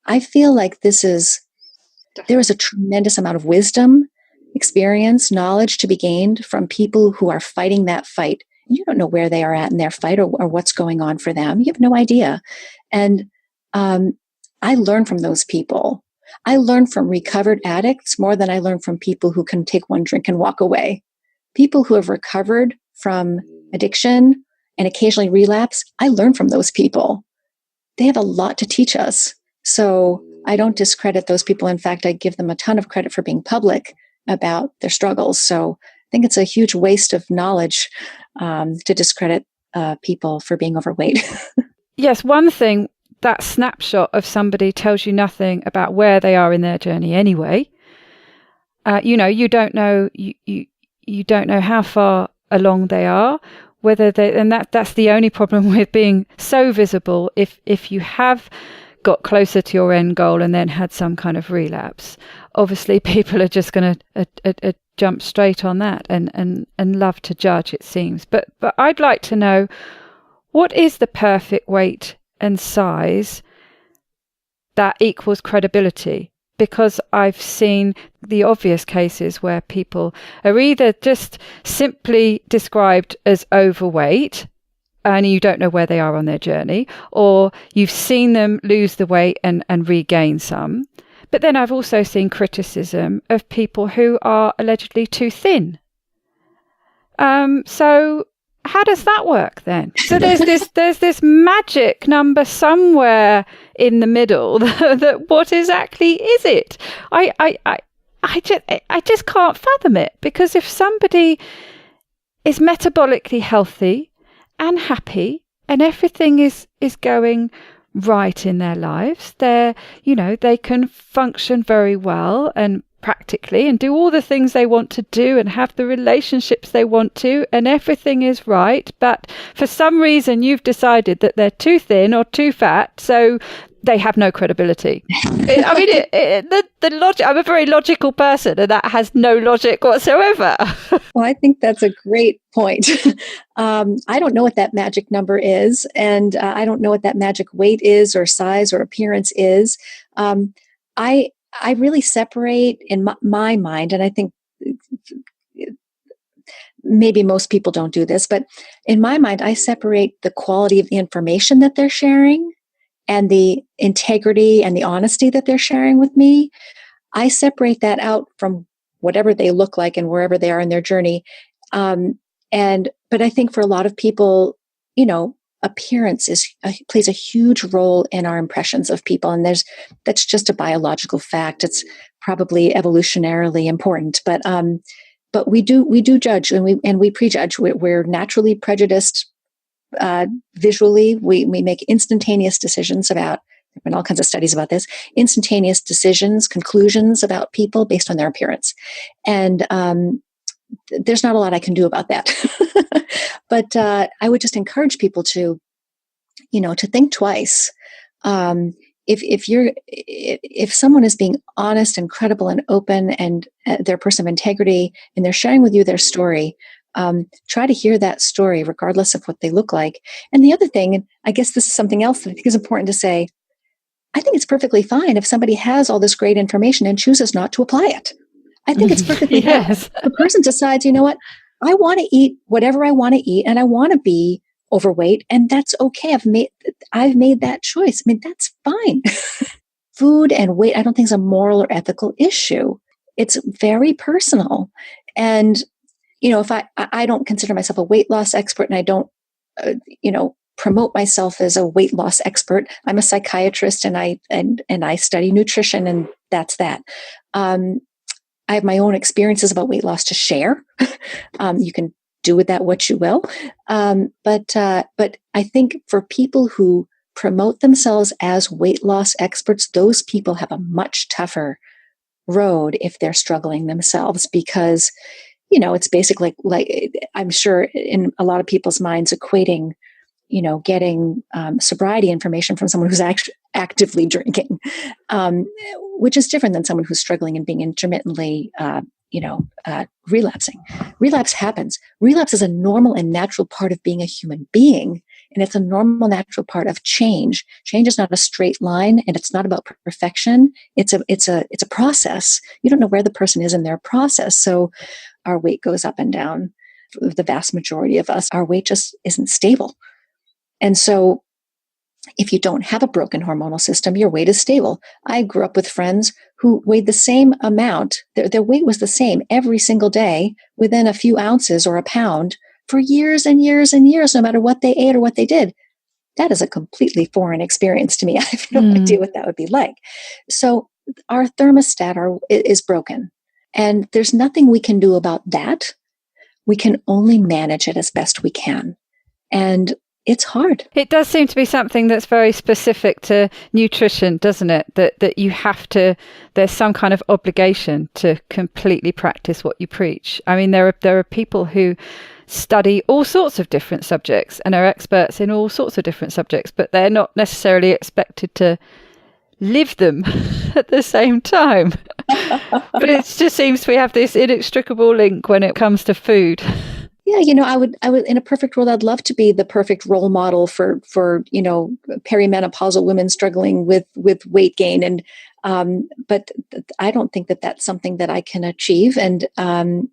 I feel like there is a tremendous amount of wisdom, experience, knowledge to be gained from people who are fighting that fight. You don't know where they are at in their fight or what's going on for them. You have no idea. And I learn from those people. I learn from recovered addicts more than I learn from people who can take one drink and walk away. People who have recovered from addiction and occasionally relapse, I learn from those people. They have a lot to teach us. So I don't discredit those people. In fact, I give them a ton of credit for being public about their struggles. So I think it's a huge waste of knowledge to discredit people for being overweight. Yes, one thing, that snapshot of somebody tells you nothing about where they are in their journey anyway. You don't know you don't know how far along they are, whether they, and that's the only problem with being so visible. If you have got closer to your end goal and then had some kind of relapse, obviously people are just going to jump straight on that and love to judge, it seems. But I'd like to know, what is the perfect weight and size that equals credibility? Because I've seen the obvious cases where people are either just simply described as overweight and you don't know where they are on their journey, or you've seen them lose the weight and regain some. But then I've also seen criticism of people who are allegedly too thin. So how does that work then? So there's this magic number somewhere in the middle that what exactly is it? I just can't fathom it, because if somebody is metabolically healthy and happy and everything is going right in their lives, they can function very well and practically and do all the things they want to do and have the relationships they want to, and everything is right, but for some reason you've decided that they're too thin or too fat, so they have no credibility. I mean, the logic, I'm a very logical person, and that has no logic whatsoever. Well, I think that's a great point. I don't know what that magic number is, and I don't know what that magic weight is or size or appearance is. I really separate in my mind, and I think maybe most people don't do this, but in my mind, I separate the quality of the information that they're sharing and the integrity and the honesty that they're sharing with me, I separate that out from whatever they look like and wherever they are in their journey. But I think for a lot of people, appearance plays a huge role in our impressions of people, and that's just a biological fact. It's probably evolutionarily important, but we do judge, and we prejudge. We're naturally prejudiced visually. We make instantaneous decisions about. There've been all kinds of studies about this. Instantaneous decisions, conclusions about people based on their appearance, and there's not a lot I can do about that. But I would just encourage people to think twice. If someone is being honest and credible and open, and they're a person of integrity, and they're sharing with you their story, try to hear that story regardless of what they look like. And the other thing, and I guess this is something else that I think is important to say, I think it's perfectly fine if somebody has all this great information and chooses not to apply it. I think it's perfectly yes. fine. The person decides, you know what, I want to eat whatever I want to eat, and I want to be overweight, and that's okay. I've made that choice. I mean, that's fine. Food and weight, I don't think is a moral or ethical issue. It's very personal. And, if I don't consider myself a weight loss expert, and I don't, promote myself as a weight loss expert. I'm a psychiatrist, and I study nutrition, and that's that. I have my own experiences about weight loss to share. You can do with that what you will. But I think for people who promote themselves as weight loss experts, those people have a much tougher road if they're struggling themselves, because, it's basically like I'm sure in a lot of people's minds equating, getting sobriety information from someone who's actively drinking, which is different than someone who's struggling and being intermittently, relapsing. Relapse happens. Relapse is a normal and natural part of being a human being, and it's a normal, natural part of change. Change is not a straight line, and it's not about perfection. It's a process. You don't know where the person is in their process, so our weight goes up and down. The vast majority of us, our weight just isn't stable. And so if you don't have a broken hormonal system, your weight is stable. I grew up with friends who weighed the same amount. Their weight was the same every single day, within a few ounces or a pound, for years and years and years, no matter what they ate or what they did. That is a completely foreign experience to me. I have no idea what that would be like. So our thermostat is broken, and there's nothing we can do about that. We can only manage it as best we can. And it's hard. It does seem to be something that's very specific to nutrition, doesn't it? That you have to, there's some kind of obligation to completely practice what you preach. I mean, there are people who study all sorts of different subjects and are experts in all sorts of different subjects, but they're not necessarily expected to live them at the same time. But it just seems we have this inextricable link when it comes to food. Yeah, I would in a perfect world, I'd love to be the perfect role model for perimenopausal women struggling with weight gain, and but I don't think that that's something that I can achieve, and I'm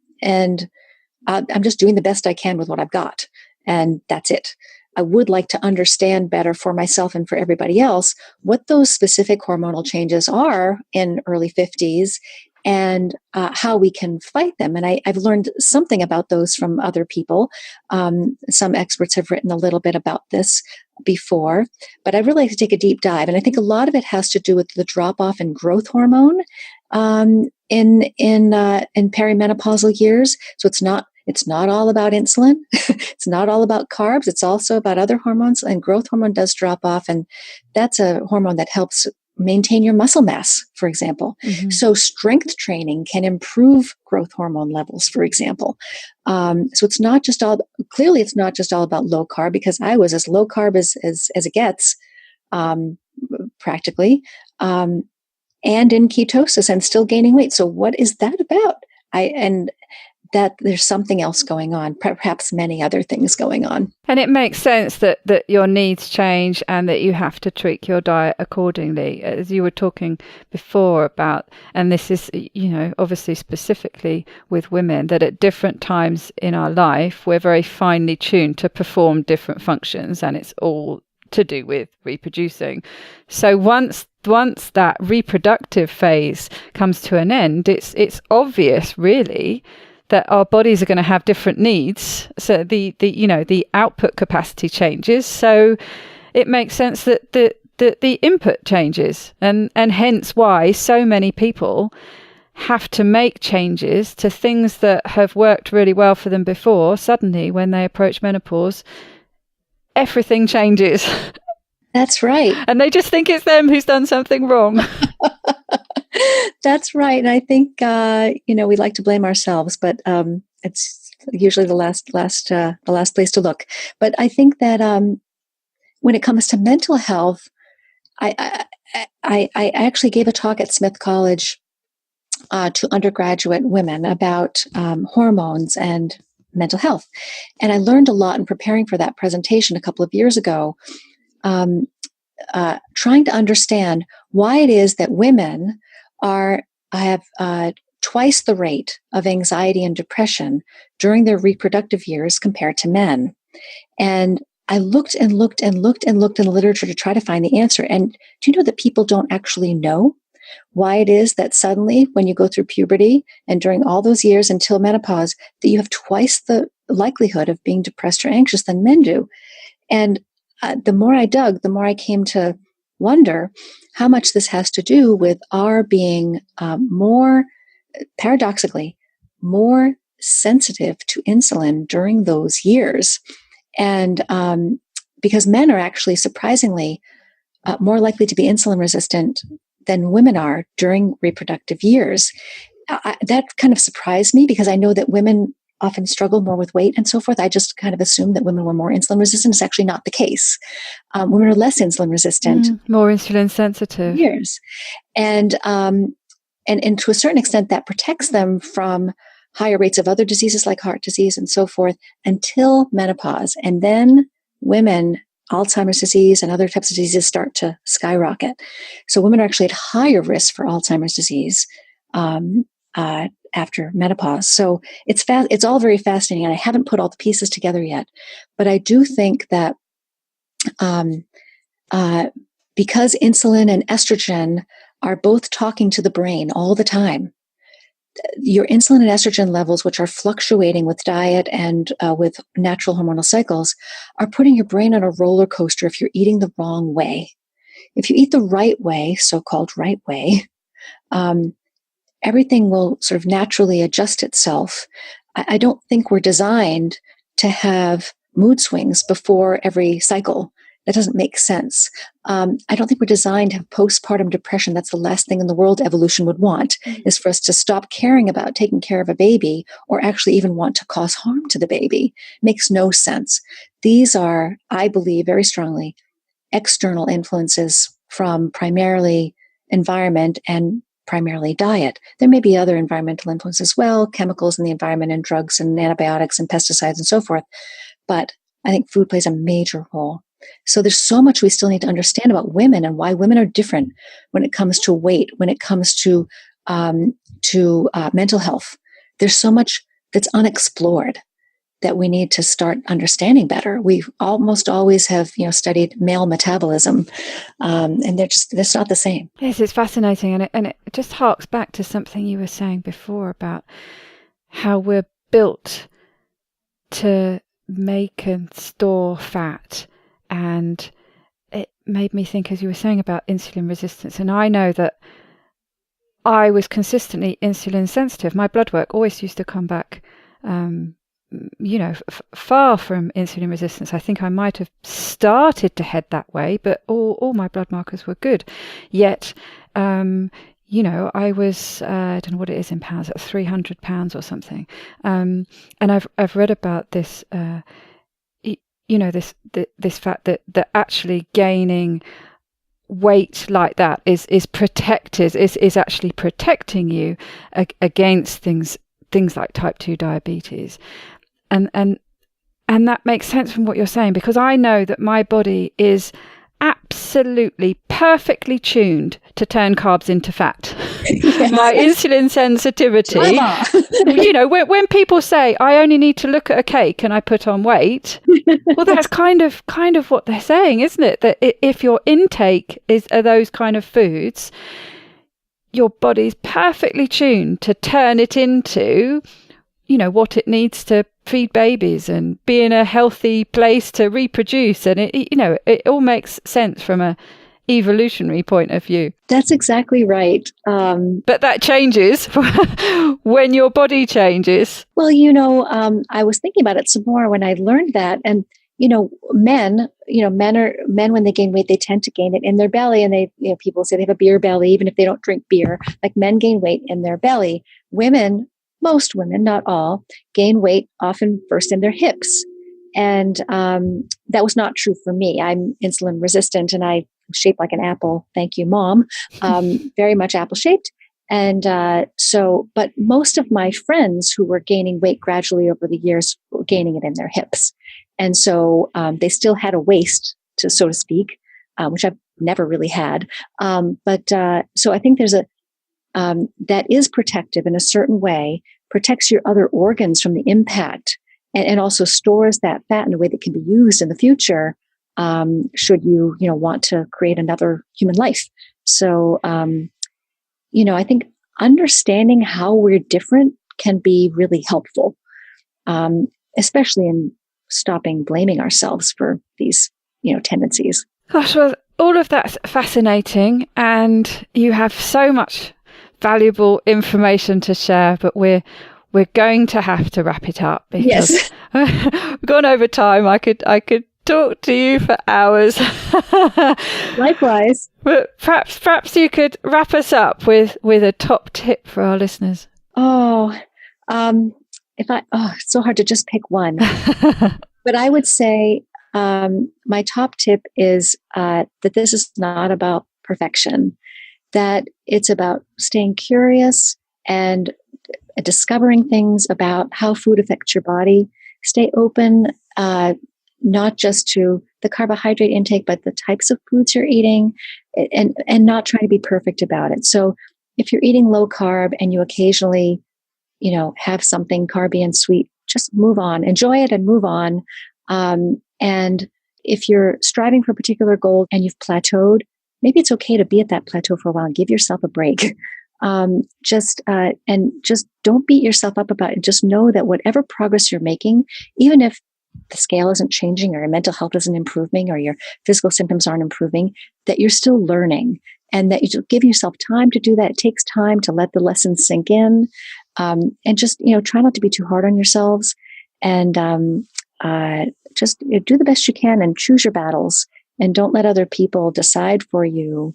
just doing the best I can with what I've got, and that's it. I would like to understand better for myself and for everybody else what those specific hormonal changes are in early 50s, and how we can fight them. And I've learned something about those from other people. Some experts have written a little bit about this before, but I'd really like to take a deep dive. And I think a lot of it has to do with the drop-off in growth hormone in perimenopausal years. So it's not all about insulin. It's not all about carbs. It's also about other hormones, and growth hormone does drop off. And that's a hormone that helps maintain your muscle mass, for example. Mm-hmm. So strength training can improve growth hormone levels, for example. So it's not just all about low carb, because I was as low carb as it gets, practically, and in ketosis and still gaining weight. So what is that about? That there's something else going on, perhaps many other things going on. And it makes sense that your needs change and that you have to tweak your diet accordingly, as you were talking before about, and this is, obviously specifically with women, that at different times in our life, we're very finely tuned to perform different functions, and it's all to do with reproducing. So once that reproductive phase comes to an end, it's obvious really that our bodies are going to have different needs. So the output capacity changes. So it makes sense that the input changes, and hence why so many people have to make changes to things that have worked really well for them before. Suddenly, when they approach menopause, everything changes. That's right. And they just think it's them who's done something wrong. That's right. And I think, we like to blame ourselves, but it's usually the last place to look. But I think that when it comes to mental health, I actually gave a talk at Smith College to undergraduate women about hormones and mental health. And I learned a lot in preparing for that presentation a couple of years ago, trying to understand why it is that women have twice the rate of anxiety and depression during their reproductive years compared to men. And I looked in the literature to try to find the answer. And do you know that people don't actually know why it is that suddenly when you go through puberty and during all those years until menopause, that you have twice the likelihood of being depressed or anxious than men do? And the more I dug, the more I came to wonder how much this has to do with our being paradoxically, more sensitive to insulin during those years. And because men are actually surprisingly more likely to be insulin resistant than women are during reproductive years. That kind of surprised me because I know that women often struggle more with weight and so forth. I just kind of assumed that women were more insulin resistant. It's actually not the case. Women are less insulin resistant. More insulin sensitive. Years. And to a certain extent, that protects them from higher rates of other diseases like heart disease and so forth until menopause. And then women, Alzheimer's disease and other types of diseases start to skyrocket. So women are actually at higher risk for Alzheimer's disease after menopause. So it's all very fascinating, and I haven't put all the pieces together yet. But I do think that because insulin and estrogen are both talking to the brain all the time, your insulin and estrogen levels, which are fluctuating with diet and with natural hormonal cycles, are putting your brain on a roller coaster if you're eating the wrong way. If you eat the right way, so-called right way, everything will sort of naturally adjust itself. I don't think we're designed to have mood swings before every cycle. That doesn't make sense. I don't think we're designed to have postpartum depression. That's the last thing in the world evolution would want, is for us to stop caring about taking care of a baby or actually even want to cause harm to the baby. Makes no sense. These are, I believe very strongly, external influences from primarily environment and primarily diet. There may be other environmental influences as well, chemicals in the environment and drugs and antibiotics and pesticides and so forth. But I think food plays a major role. So there's so much we still need to understand about women and why women are different when it comes to weight, when it comes to mental health. There's so much that's unexplored that we need to start understanding better. We almost always have, studied male metabolism, and they're not the same. Yes, it's fascinating, and it just harks back to something you were saying before about how we're built to make and store fat. And it made me think, as you were saying, about insulin resistance. And I know that I was consistently insulin sensitive. My blood work always used to come back, far from insulin resistance. I think I might have started to head that way, but all my blood markers were good. Yet, I was, I don't know what it is in pounds, at 300 pounds or something. And I've read about this, this fact that actually gaining weight like that is actually protecting you against things like type 2 diabetes, and that makes sense from what you're saying, because I know that my body is absolutely perfectly tuned to turn carbs into fat. Yes. My insulin sensitivity, when people say I only need to look at a cake and I put on weight, well, that's kind of what they're saying, isn't it? That if your intake are those kind of foods, your body's perfectly tuned to turn it into, what it needs to feed babies and be in a healthy place to reproduce. And it all makes sense from a evolutionary point of view. That's exactly right. But that changes when your body changes. Well, I was thinking about it some more when I learned that. And, men when they gain weight, they tend to gain it in their belly. And people say they have a beer belly, even if they don't drink beer. Like, men gain weight in their belly. Most women, not all, gain weight often first in their hips. And that was not true for me. I'm insulin resistant and I'm shaped like an apple. Thank you, Mom. Very much apple shaped. And but most of my friends who were gaining weight gradually over the years were gaining it in their hips. And so they still had a waist, so to speak, which I've never really had. So I think there's that is protective in a certain way, protects your other organs from the impact, and also stores that fat in a way that can be used in the future, should you, want to create another human life. So, I think understanding how we're different can be really helpful, especially in stopping blaming ourselves for these, tendencies. Gosh, well, all of that's fascinating, and you have so much valuable information to share, but we're going to have to wrap it up because we've gone over time. I could talk to you for hours. Likewise. But perhaps you could wrap us up with a top tip for our listeners. It's so hard to just pick one. But I would say my top tip is that this is not about perfection, that it's about staying curious and discovering things about how food affects your body. Stay open, not just to the carbohydrate intake, but the types of foods you're eating, and not trying to be perfect about it. So if you're eating low carb and you occasionally, have something carby and sweet, just move on, enjoy it and move on. And if you're striving for a particular goal and you've plateaued, maybe it's okay to be at that plateau for a while and give yourself a break. Just don't beat yourself up about it. Just know that whatever progress you're making, even if the scale isn't changing or your mental health isn't improving or your physical symptoms aren't improving, that you're still learning, and that you give yourself time to do that. It takes time to let the lessons sink in, and just, try not to be too hard on yourselves, and just do the best you can and choose your battles, and don't let other people decide for you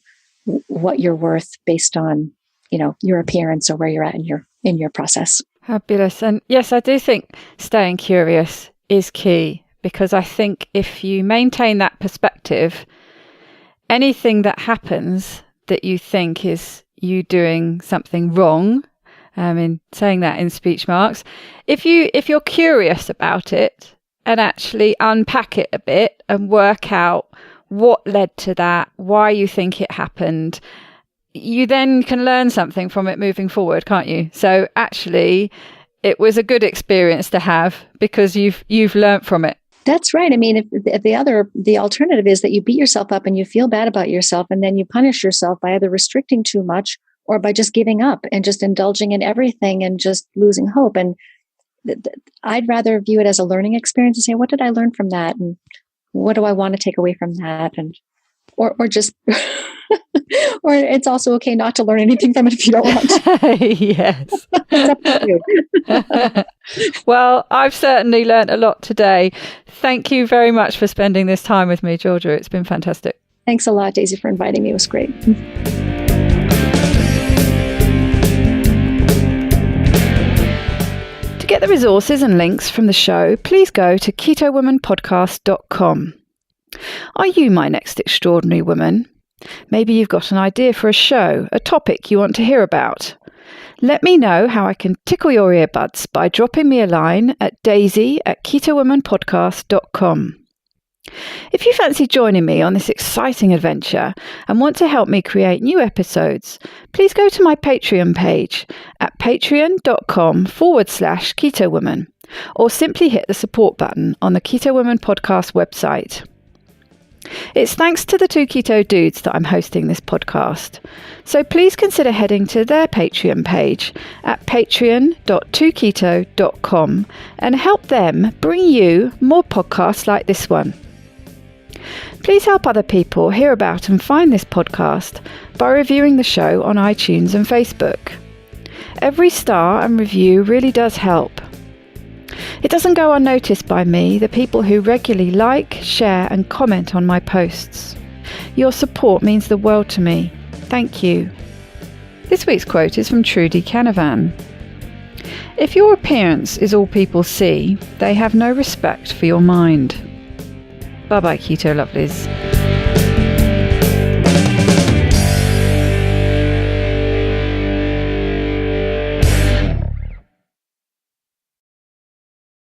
what you're worth based on, your appearance or where you're at in your process. Fabulous. And yes, I do think staying curious is key, because I think if you maintain that perspective, anything that happens that you think is you doing something wrong, in saying that in speech marks, if you're curious about it and actually unpack it a bit and work out what led to that, why you think it happened, you then can learn something from it moving forward, can't you? So actually, it was a good experience to have because you've learnt from it. That's right. I mean, if the alternative is that you beat yourself up and you feel bad about yourself, and then you punish yourself by either restricting too much or by just giving up and just indulging in everything and just losing hope. And I'd rather view it as a learning experience and say, what did I learn from that? And what do I want to take away from that? And or just or it's also okay not to learn anything from it if you don't want to. Yes. It's up to you. Well, I've certainly learnt a lot today. Thank you very much for spending this time with me, Georgia. It's been fantastic. Thanks a lot, Daisy, for inviting me. It was great. To get the resources and links from the show, please go to ketowomanpodcast.com. Are you my next extraordinary woman? Maybe you've got an idea for a show, a topic you want to hear about. Let me know how I can tickle your earbuds by dropping me a line at daisy@ketowomanpodcast.com. If you fancy joining me on this exciting adventure and want to help me create new episodes, please go to my Patreon page at patreon.com/KetoWoman, or simply hit the support button on the Keto Woman podcast website. It's thanks to the two keto dudes that I'm hosting this podcast, so please consider heading to their Patreon page at patreon.2keto.com and help them bring you more podcasts like this one. Please help other people hear about and find this podcast by reviewing the show on iTunes and Facebook. Every star and review really does help. It doesn't go unnoticed by me, the people who regularly like, share and comment on my posts. Your support means the world to me. Thank you. This week's quote is from Trudy Canavan. If your appearance is all people see, they have no respect for your mind. Bye-bye, Keto Lovelies.